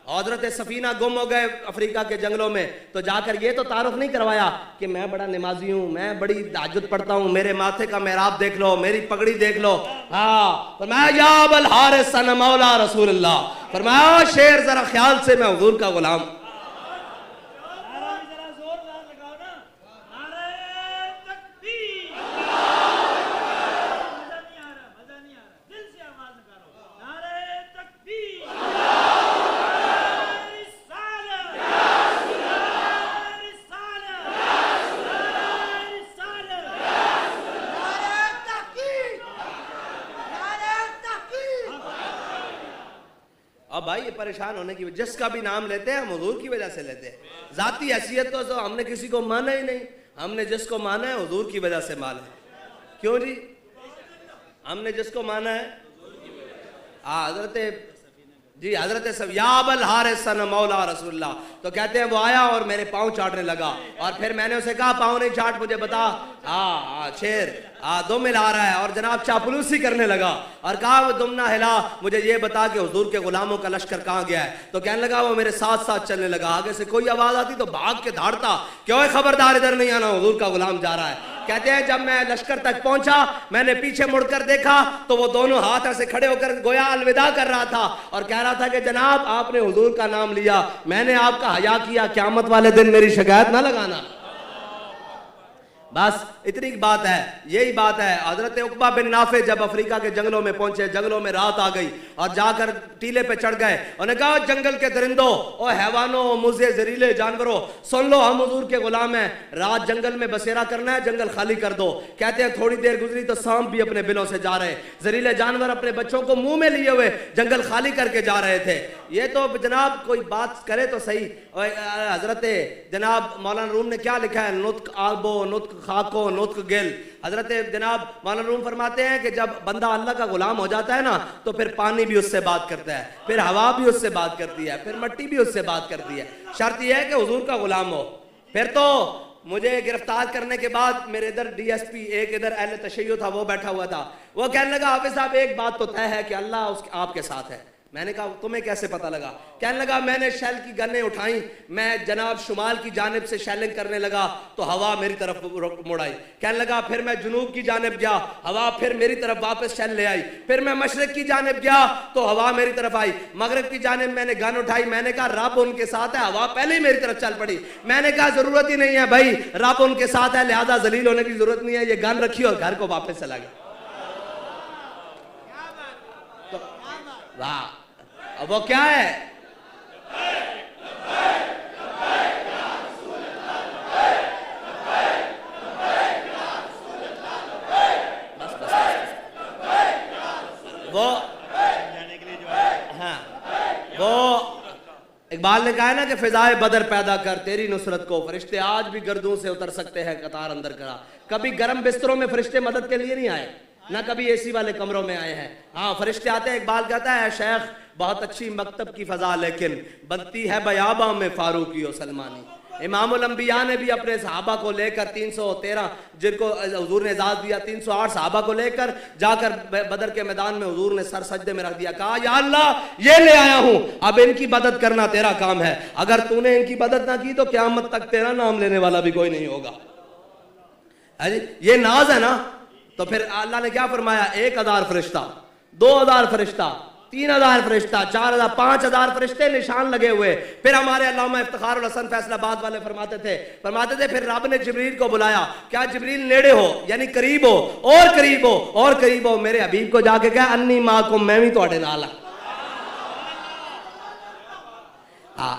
A: हज़रत सफीना गुम हो गए अफ्रीका के जंगलों में, तो जाकर ये तो तारुफ नहीं करवाया कि मैं बड़ा नमाजी हूँ, मैं बड़ी तहज्जुद पढ़ता हूँ, मेरे माथे का मेहराब देख लो, मेरी पगड़ी देख लो। हाँ फरमाया या अबल हारिस सन मौला रसूलुल्लाह, फरमाया शेर जरा ख्याल से मैं हुजूर का गुलाम। अब भाई ये परेशान होने की, जिसका भी नाम लेते हैं हम हुजूर की वजह से लेते हैं। जाती हैसियत तो हमने किसी को माना ही नहीं, हमने जिसको माना है हुजूर की वजह से माना है। क्यों जी? हमने जिसको माना है हजरत जी, हजरत या अबल हारिस सन मौला रसूलुल्लाह, तो कहते हैं वो आया और मेरे पाँव चाटने लगा, और फिर मैंने उसे कहा पाँव नहीं चाट, मुझे बता। शेर दुम हिला रहा है, और जनाब चापलूसी करने लगा, और कहा वो दुम ना हिला, मुझे ये बता कि हुजूर के गुलामों का लश्कर कहाँ गया है। तो कहने लगा वो मेरे साथ साथ चलने लगा, आगे से कोई आवाज आती तो भाग के धाड़ता, क्यों खबरदार इधर नहीं आना, हुजूर का गुलाम जा रहा है। कहते हैं जब मैं लश्कर तक पहुंचा, मैंने पीछे मुड़कर देखा तो वो दोनों हाथ ऐसे खड़े होकर गोया अलविदा कर रहा था, और कह रहा था कि जनाब आपने हुजूर का नाम लिया, मैंने आपका हया किया, क़यामत वाले दिन मेरी शिकायत ना लगाना। बस इतनी बात है, यही बात है। हजरत उकबा बिन नाफे जब अफ्रीका के जंगलों में पहुंचे, जंगलों में रात आ गई, और जाकर टीले पे चढ़ गए। उन्होंने कहा जंगल के दरिंदों और हैवानों, मुझे जहरीले जानवरों, सुन लो हम हुजूर के गुलाम हैं, रात जंगल में बसेरा करना है, जंगल खाली कर दो। कहते हैं थोड़ी देर गुजरी तो सांप भी अपने बिलों से जा रहे, जहरीले जानवर अपने बच्चों को मुंह में लिए हुए जंगल खाली करके जा रहे थे। ये तो जनाब कोई बात करे तो सही। हजरत जनाब मौलाना रूम ने क्या लिखा है, नुत्क आबो, नुत्क खाको, नुत्क गिल। हजरत जनाब मौलाना रूम फरमाते हैं कि जब बंदा अल्लाह का गुलाम हो जाता है ना, तो फिर पानी भी उससे बात करता है, फिर हवा भी उससे बात करती है, फिर मिट्टी भी उससे बात करती है। शर्त यह है कि हुजूर का गुलाम हो। फिर तो मुझे गिरफ्तार करने के बाद मेरे इधर DSP, एक इधर अहले तशय्युअ था, वो बैठा हुआ था। वो कहने लगा हाफिज साहब एक बात तो तय है कि अल्लाह आपके साथ है, मैंने कहा तुम्हें कैसे पता लगा? कहने लगा मैंने शेल की गन्ने उठाई, मैं जनाब शुमाल की जानिब से शेलिंग करने लगा तो हवा मेरी तरफ मुड़ आई। कहने लगा फिर मैं जुनूब की जानिब गया, हवा फिर मेरी तरफ वापस शेल ले आई। फिर मैं मशरिक की जानिब गया तो हवा मेरी तरफ आई। मगरिब की जानिब मैंने गन उठाई, मैंने कहा रब उनके साथ है, हवा पहले ही मेरी तरफ चल पड़ी। मैंने कहा जरूरत ही नहीं है भाई, रब उनके साथ है, लिहाजा जलील होने की जरूरत नहीं है। ये गन रखी और घर को वापस चला गया। वाह, अब वो क्या है? बस बस वो हाँ, वो इकबाल ने कहा है ना कि फिजाए बदर पैदा कर तेरी नुसरत को, फरिश्ते आज भी गर्दों से उतर सकते हैं, कतार अंदर करा। कभी गर्म बिस्तरों में फरिश्ते मदद के लिए नहीं आए, ना कभी एसी वाले कमरों में आए हैं। हाँ, फरिश्ते आते हैं। इकबाल कहता है शेख बहुत अच्छी मकतब की फजा लेकिन बनती है बयाबा में फारूकी और सलमानी। इमामुल अंबिया ने भी अपने सहाबा को लेकर 313 जिनको हुजूर ने इजाज़त दिया, 308 सहाबा को लेकर जाकर बदर के मैदान में हुजूर ने सर सजदे में रख दिया। कहा या अल्लाह ये ले आया हूं, अब इनकी मदद करना तेरा काम है, अगर तूने इनकी मदद ना की तो क़यामत तक तेरा नाम लेने वाला भी कोई नहीं होगा। अरे ये नाज है ना। तो फिर अल्लाह ने क्या फरमाया? 1000 फरिश्ता, 2000 फरिश्ता, 3000 फरिश्ता, 4000, 5000 फरिश्ते निशान लगे हुए। फिर हमारे अल्लामा इफ्तिखारुल हसन फैसलाबाद वाले फरमाते थे फिर रब ने जिब्रील को बुलाया। क्या जिब्रील नेड़े हो यानी करीब हो, और करीब हो, और करीब हो। मेरे हबीब को जाके कहा अन्नी मां को, मैं भी तुहाडे नाल हां।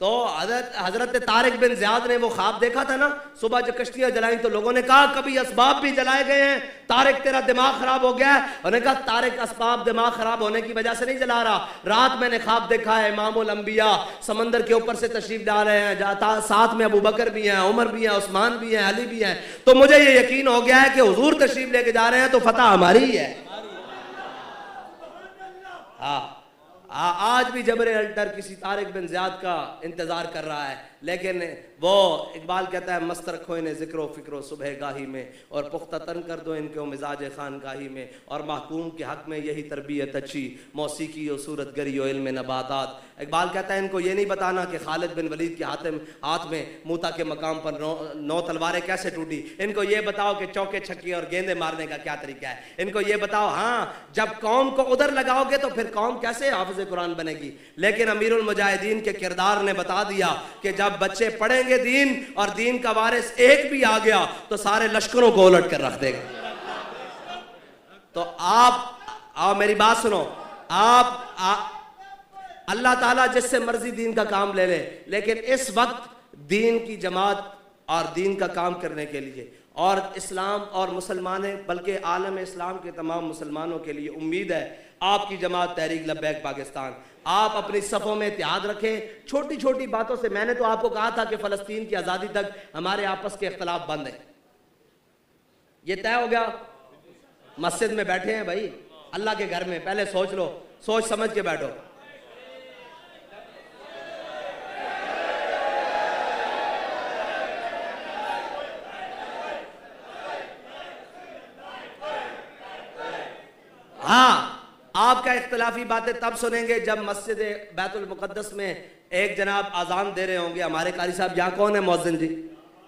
A: तो हजरत तारिक बिन ज़ियाद ने वो ख्वाब देखा था ना, सुबह जो कश्तियां जलाई तो लोगों ने कहा कभी असबाब भी जलाए गए हैं, तारिक तेरा दिमाग खराब हो गया है। उन्होंने कहा तारिक असबाब दिमाग खराब होने की वजह से नहीं जला रहा, रात मैंने ख्वाब देखा है इमामुल अंबिया समंदर के ऊपर से तशरीफ ला रहे हैं, जाता साथ में अबू बकर भी हैं, उमर भी हैं, उस्मान भी हैं, अली भी हैं। तो मुझे ये यकीन हो गया है कि हुजूर तशरीफ लेके जा रहे हैं तो फतह हमारी ही है। हाँ, आज भी जबरे अल्टर किसी तारिक बिन ज़ियाद का इंतजार कर रहा है, लेकिन वो इकबाल कहता है मस्त रखो इन्हें ज़िक्रो फ़िक्रो सुबह गाही में, और पुख्ता तन कर दो इनको मिजाज खानगाही में, और महकूम के हक़ में यही तरबियत अच्छी, मौसीकी और सूरत गरी और इल्म नबातात। इकबाल कहता है इनको ये नहीं बताना कि खालिद बिन वलीद के हाथ में मूता के मकाम पर 9 तलवारें कैसे टूटी, इनको ये बताओ कि चौके छक्के और गेंदे मारने का क्या तरीका है, इनको ये बताओ हाँ जब कौम को उधर लगाओगे तो फिर कौम कैसे हाफिज़ कुरान बनेगी। लेकिन अमीरुल मुजाहिदीन के किरदार ने बता दिया कि जब बच्चे पढ़ेंगे दीन और दीन का वारिस एक भी आ गया तो सारे लश्करों को उलट कर रख देगा। तो आप मेरी बात सुनो, अल्लाह ताला जिससे मर्जी दीन का काम ले ले, लेकिन इस वक्त दीन की जमात और दीन का काम करने के लिए और इस्लाम और मुसलमान बल्कि आलम इस्लाम के तमाम मुसलमानों के लिए उम्मीद है आपकी जमात तहरीक लब्बैक पाकिस्तान। आप अपनी सफ़ों में इत्तेहाद रखें। छोटी छोटी बातों से, मैंने तो आपको कहा था कि फ़लस्तीन की आज़ादी तक हमारे आपस के इख्तलाफ बंद है, ये तय हो गया। मस्जिद में बैठे हैं भाई, अल्लाह के घर में, पहले सोच लो, सोच समझ के बैठो। हाँ, आपका इख्तलाफी बातें तब सुनेंगे जब मस्जिद बैतुल मुक़द्दस में एक जनाब अजान दे रहे होंगे, हमारे कारी साहब यहाँ कौन है मौज़िन जी,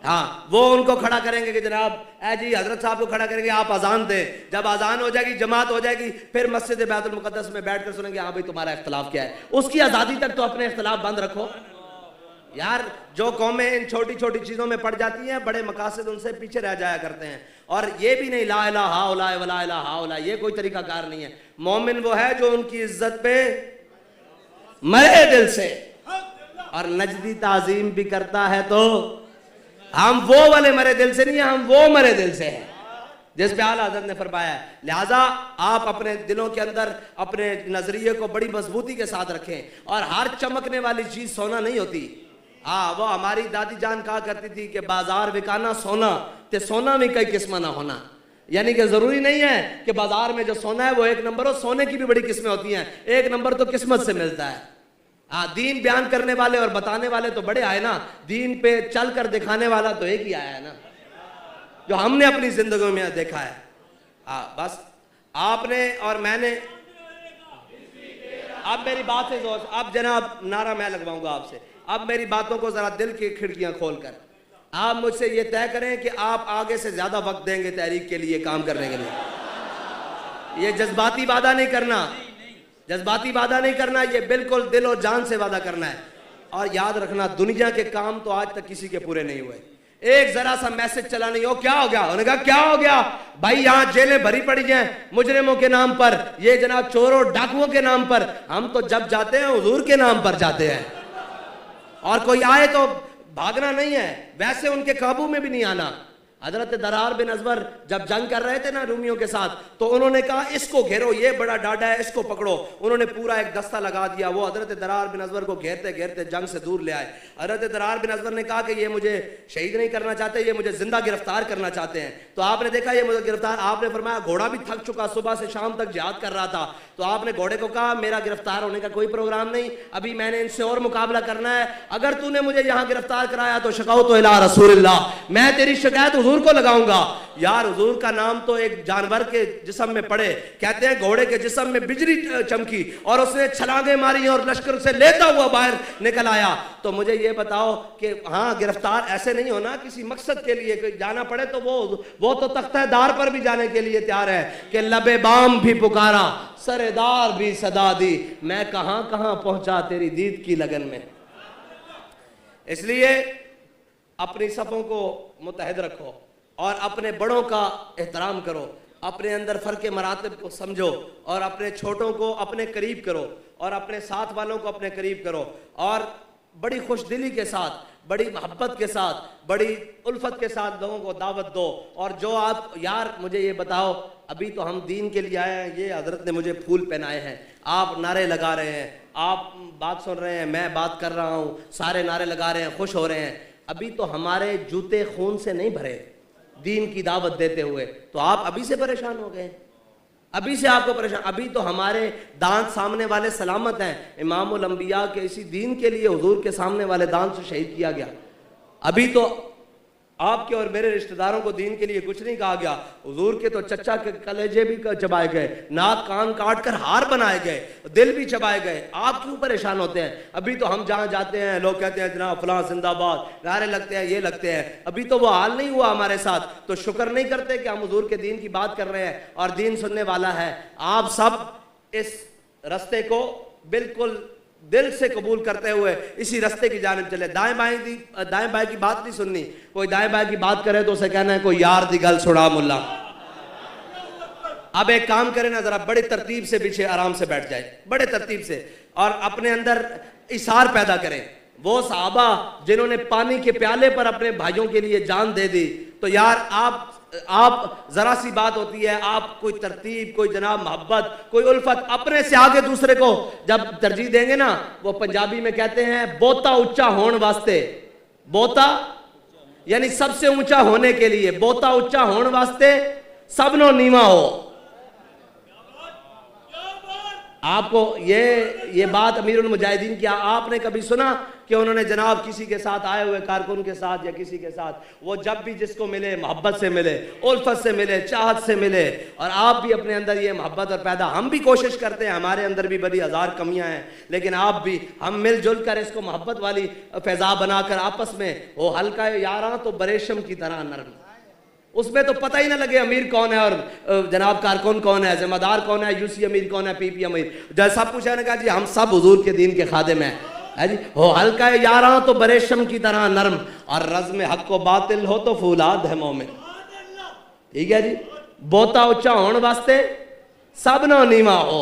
A: हाँ वो उनको खड़ा करेंगे कि जनाब ए जी हजरत साहब को खड़ा करेंगे, आप अजान दें। जब अजान हो जाएगी, जमात हो जाएगी, फिर मस्जिद बैतुल मुक़द्दस में बैठ कर सुनेंगे हाँ भाई तुम्हारा इख्तलाफ क्या है। उसकी आज़ादी तक तो अपने इख्तलाफ बंद रखो यार। जो कौमें इन छोटी छोटी चीज़ों में पड़ जाती हैं, बड़े मकासद उनसे पीछे रह जाया करते हैं। और ये भी नहीं ला इलाहा हाउला वला इलाहा हाउला, ये कोई तरीका कार नहीं है। मोमिन वो है जो उनकी इज्जत पे मरे दिल से और नजदी ताजीम भी करता है, तो हम वो वाले मरे दिल से नहीं है, हम वो मरे दिल से हैं जिस पे आला हज़रत ने फरमाया है। लिहाजा आप अपने दिलों के अंदर अपने नजरिए को बड़ी मजबूती के साथ रखें। और हर चमकने वाली चीज सोना नहीं होती। हाँ, वो हमारी दादी जान कहा करती थी कि बाजार बिकाना सोना ते सोना में कई किस्म ना होना, यानी कि जरूरी नहीं है कि बाजार में जो सोना है वो एक नंबर हो, सोने की भी बड़ी किस्में होती हैं, एक नंबर तो किस्मत से मिलता है। हाँ, दीन बयान करने वाले और बताने वाले तो बड़े आए ना, दीन पे चल कर दिखाने वाला तो एक ही आया है ना, जो हमने अपनी जिंदगी में देखा है। हाँ, बस आपने और मैंने अब मेरी बात से जोर, अब जनाब नारा मैं लगवाऊंगा आपसे। अब मेरी बातों को जरा दिल की खिड़कियां खोलकर आप मुझसे ये तय करें कि आप आगे से ज्यादा वक्त देंगे तहरीक के लिए, काम करने के लिए। ये जज्बाती वादा नहीं करना, जज्बाती वादा नहीं करना, ये बिल्कुल दिल और जान से वादा करना है। और याद रखना, दुनिया के काम तो आज तक किसी के पूरे नहीं हुए। एक जरा सा मैसेज चला नहीं हो, क्या हो गया? उन्होंने कहा क्या हो गया भाई, यहाँ जेलें भरी पड़ी हैं मुजरिमों के नाम पर, ये जनाब चोरों डाकुओं के नाम पर। हम तो जब जाते हैं हुजूर के नाम पर जाते हैं, और कोई आए तो भागना नहीं है, वैसे उनके काबू में भी नहीं आना। हजरत दरार बिन अजवर जब जंग कर रहे थे ना रूमियों के साथ, तो उन्होंने कहा इसको घेरो, ये बड़ा डाडा है, इसको पकड़ो। उन्होंने पूरा एक दस्ता लगा दिया, वो हजरत दरार बिन अजवर को घेरते घेरते जंग से दूर ले आए। हजरत दरार बिन अजवर ने कहा कि ये मुझे शहीद नहीं करना चाहते, ये मुझे जिंदा गिरफ्तार करना चाहते हैं। तो आपने देखा ये मुझे गिरफ्तार, आपने फरमाया घोड़ा भी थक चुका, सुबह से शाम तक जिहाद कर रहा था। तो आपने घोड़े को कहा मेरा गिरफ्तार होने का कोई प्रोग्राम नहीं, अभी मैंने इनसे और मुकाबला करना है। अगर तूने मुझे यहाँ गिरफ्तार कराया तो शकाओ तो इला रसूलिल्लाह, मैं तेरी शिकायत हुजूर को लगाऊंगा। यार हुजूर का नाम तो एक जानवर के जिस्म में पड़े, कहते हैं घोड़े के जिस्म में बिजली चमकी और उसने छलांगे मारी और लश्कर से लेता हुआ बाहर निकल आया। तो मुझे ये बताओ कि हाँ, गिरफ्तार ऐसे नहीं होना, किसी मकसद के लिए जाना पड़े तो वो तो तख्तेदार पर भी जाने के लिए तैयार है कि लबे बाम भी पुकारा, सरेदार भी सदा दी, मैं कहां कहां पहुंचा तेरी दीद की लगन में। इसलिए अपनी सफों को मुतहद रखो और अपने बड़ों का एहतराम करो, अपने अंदर फ़र्क मरातब को समझो और अपने छोटों को अपने करीब करो और अपने साथ वालों को अपने करीब करो और बड़ी खुशदिली के साथ, बड़ी मोहब्बत के साथ, बड़ी उल्फत के साथ लोगों को दावत दो। और जो आप यार मुझे ये बताओ, अभी तो हम दीन के लिए आए हैं, ये हजरत ने मुझे फूल पहनाए हैं, आप नारे लगा रहे हैं, आप बात सुन रहे हैं, मैं बात कर रहा हूँ, सारे नारे लगा रहे हैं, खुश हो रहे हैं। अभी तो हमारे जूते खून से नहीं भरे दीन की दावत देते हुए, तो आप अभी से परेशान हो गए, अभी से आपको परेशान। अभी तो हमारे दांत सामने वाले सलामत हैं, इमामुल अंबिया के इसी दीन के लिए हुजूर के सामने वाले दांत से शहीद किया गया। अभी तो आपके और मेरे रिश्तेदारों को दीन के लिए कुछ नहीं कहा गया, हुजूर के तो चच्चा के कलेजे भी चबाए गए, नाक कान काट कर हार बनाए गए, दिल भी चबाए गए। आप क्यों परेशान होते हैं? अभी तो हम जहाँ जाते हैं लोग कहते हैं जनाब फलां जिंदाबाद, नारे लगते हैं, ये लगते हैं। अभी तो वो हाल नहीं हुआ हमारे साथ, तो शुक्र नहीं करते कि हम हुजूर के दीन की बात कर रहे हैं और दीन सुनने वाला है। आप सब इस रास्ते को बिल्कुल दिल से कबूल करते हुए इसी रास्ते की जानिब चले। दाएं बाएं की बात नहीं सुननी, कोई दाएं बाएं की बात करे तो उसे कहना है कोई यार दी गल सुना मुल्ला। अब एक काम करें ना, जरा बड़ी तरतीब से पीछे आराम से बैठ जाए, बड़े तरतीब से, और अपने अंदर इसार पैदा करें। वो सहाबा जिन्होंने पानी के प्याले पर अपने भाइयों के लिए जान दे दी, तो यार आप जरा सी बात होती है, आप कोई तरतीब, कोई जनाब मोहब्बत, कोई उल्फत, अपने से आगे दूसरे को जब तरजीह देंगे ना, वो पंजाबी में कहते हैं बोता ऊंचा होने वास्ते, बोता यानी सबसे ऊंचा होने के लिए, बोता ऊंचा होने वास्ते सबनो नीवा हो। आपको ये बात अमीरुल मुजाहिदीन की आपने कभी सुना कि उन्होंने जनाब किसी के साथ आए हुए कारकुन के साथ या किसी के साथ, वो जब भी जिसको मिले मोहब्बत से मिले, उल्फत से मिले, चाहत से मिले। और आप भी अपने अंदर ये मोहब्बत और पैदा, हम भी कोशिश करते हैं, हमारे अंदर भी बड़ी हज़ार कमियां हैं, लेकिन आप भी, हम मिलजुल कर इसको मोहब्बत वाली फैज़ा बनाकर आपस में हो हल्का यारा तो बरेशम की तरह नरम, उसमें तो पता ही ना लगे अमीर कौन है और जनाब कारकुन कौन है, जिम्मेदार कौन है, यूसी अमीर कौन है, पीपी अमीर। जब सब पूछा ने कहा जी हम सब हुजूर के दीन के खादिम हैं, है जी। हो हल्का यारा तो बरेशम की तरह नरम, और रज़्म हक को बातिल हो तो फूलाद है मोमिन। ठीक है जी। बोता उच्चा होने वास्ते सब नो नीवा हो,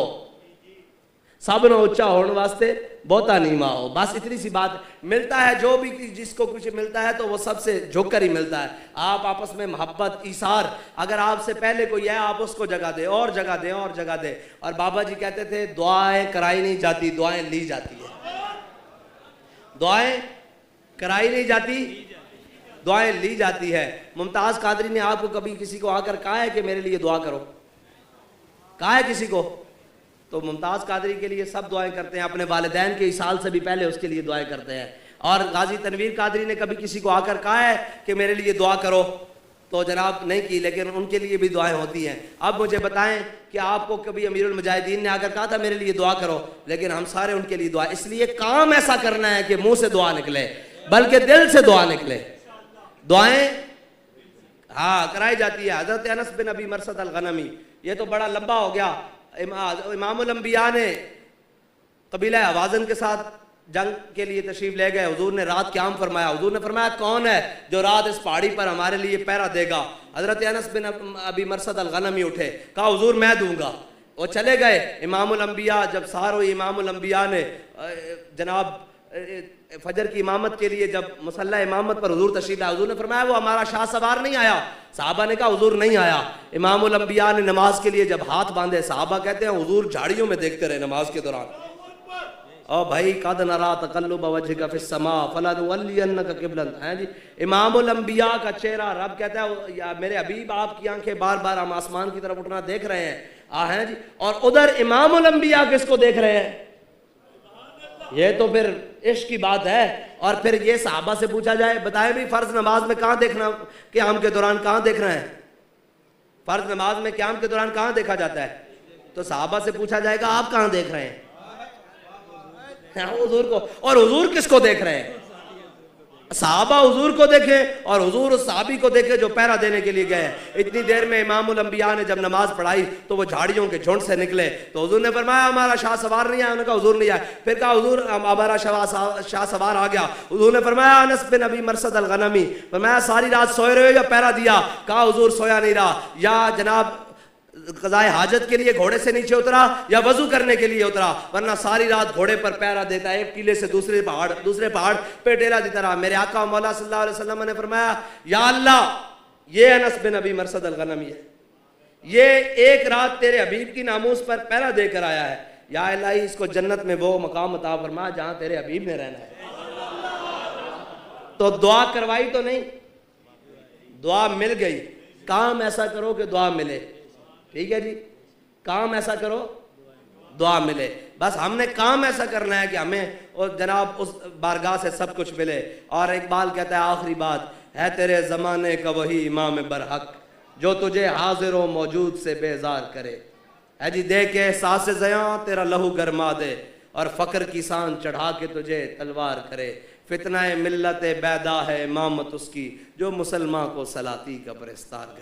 A: सब नो उच्चा होने वास्ते बहुता नीमा हो। बस इतनी सी बात। मिलता है जो भी जिसको कुछ मिलता है तो वो सबसे झुककर ही मिलता है। आप आपस में मोहब्बत, ईसार, अगर आपसे पहले कोई है आप उसको जगह दे और जगह दे और जगह दे। और बाबा जी कहते थे दुआएं कराई नहीं जाती, दुआएं ली जाती है। दुआएं कराई नहीं जाती, दुआएं ली जाती है। मुमताज कादरी ने आपको कभी किसी को आकर कहा है कि मेरे लिए दुआ करो? कहा है किसी को? तो मुमताज़ कादरी के लिए सब दुआएं करते हैं, अपने वालिदैन के इसाल से भी पहले उसके लिए दुआएं करते हैं। और गाजी तनवीर कादरी ने कभी किसी को आकर कहा है कि मेरे लिए दुआ करो? तो जनाब नहीं की, लेकिन उनके लिए भी दुआएं होती हैं। अब मुझे बताएं कि आपको कभी अमीरुल मुजाहिदीन ने आकर कहा था मेरे लिए दुआ करो, लेकिन हम सारे उनके लिए दुआ, इसलिए काम ऐसा करना है कि मुंह से दुआ निकले बल्कि दिल से दुआ निकले। दुआएं हाँ कराई जाती है। हजरत अनस बिन अबी मरसद अल-गनमी, ये तो बड़ा लंबा हो गया, इमामुल अंबिया ने कबीला हवाज़िन के साथ जंग के लिए तशरीफ ले गए। हुजूर ने रात क़याम फरमाया। हुजूर ने फरमाया कौन है जो रात इस पहाड़ी पर हमारे लिए पहरा देगा? हजरत अनस बिन अबी मरसद अल-गनमी उठे, कहा हुजूर मैं दूंगा। वो चले गए। इमामुल अंबिया जब सार हुई, इमामुल अंबिया ने जनाब फजर की इमामत के लिए जब मुसल्ला इमामत पर हुजूर तशरीफ लाए, हुजूर ने फरमाया वो हमारा शाह सवार नहीं आया। साहबा ने कहा हुजूर नहीं आया। इमामुल अंबिया ने नमाज के लिए जब हाथ बांधे, साहबा कहते हैं हुजूर झाड़ियों में देखते रहे नमाज के दौरान। ओ भाई कद नरा तकल्लुब वजहिका फिस समा फलनुवल्लियन्नका क़िबलन है जी। इमामुल अंबिया का चेहरा, रब कहता है या मेरे हबीब आपकी आंखें बार बार हम आसमान की तरफ उठना देख रहे हैं हैं जी। और उधर इमामुल अंबिया किसको देख रहे हैं? ये तो फिर इश्क की बात है। और फिर ये सहाबा से पूछा जाए, बताए भी फर्ज नमाज में कहाँ देखना, क़याम के दौरान कहाँ देखना है? फर्ज नमाज में क़याम के दौरान कहाँ देखा जाता है? तो सहाबा से पूछा जाएगा आप कहाँ देख रहे हैं? हुजूर को। और हुजूर किसको देख रहे हैं? सहाबा हुजूर को देखे और हुजूर उस सहाबी को देखे जो पहरा देने के लिए गए। इतनी देर में इमामुल अंबिया ने जब नमाज पढ़ाई तो वो झाड़ियों के झुंड से निकले। तो हुजूर ने फरमाया हमारा शाह सवार नहीं आया। उन्होंने कहा हुजूर नहीं आया। फिर कहा हुजूर हमारा शाह सवार आ गया। हुजूर ने फरमाया अनस बिन अबी मरसद अल-गनमी, फरमाया सारी रात सोए रहे हो या पहरा दिया? कहा हुजूर सोया नहीं रहा, या जनाब क़ज़ाए हाजत के लिए घोड़े से नीचे उतरा या वजू करने के लिए उतरा, वरना सारी रात घोड़े पर पहरा देता है, एक टीले से दूसरे पहाड़ पे टेला देता रहा। मेरे आका मौला सल्लल्लाहु अलैहि वसल्लम ने फरमाया या अल्लाह ये अनस बिन अबी मरसद अल-गनमी है, ये एक रात तेरे हबीब की नामूस पर पहरा देकर आया है, या अल्लाह इसको जन्नत में वो मकाम अता फरमा जहां तेरे हबीब ने रहना है। तो दुआ करवाई तो नहीं, दुआ मिल गई। काम ऐसा करो कि दुआ मिले। ठीक है जी, काम ऐसा करो दुआ मिले। बस हमने काम ऐसा करना है कि हमें और जनाब उस बारगाह से सब कुछ मिले। और इकबाल कहता है आखिरी बात है तेरे ज़माने का वही इमाम बरहक जो तुझे हाजिर व मौजूद से बेजार करे। है जी दे के एहसास ज़यां तेरा लहू गरमा दे और फ़क्र की सान चढ़ा के तुझे तलवार करे। फितना मिल्लत बैदा है इमामत उसकी जो मुसलमान को सलाती का परस्तार करे।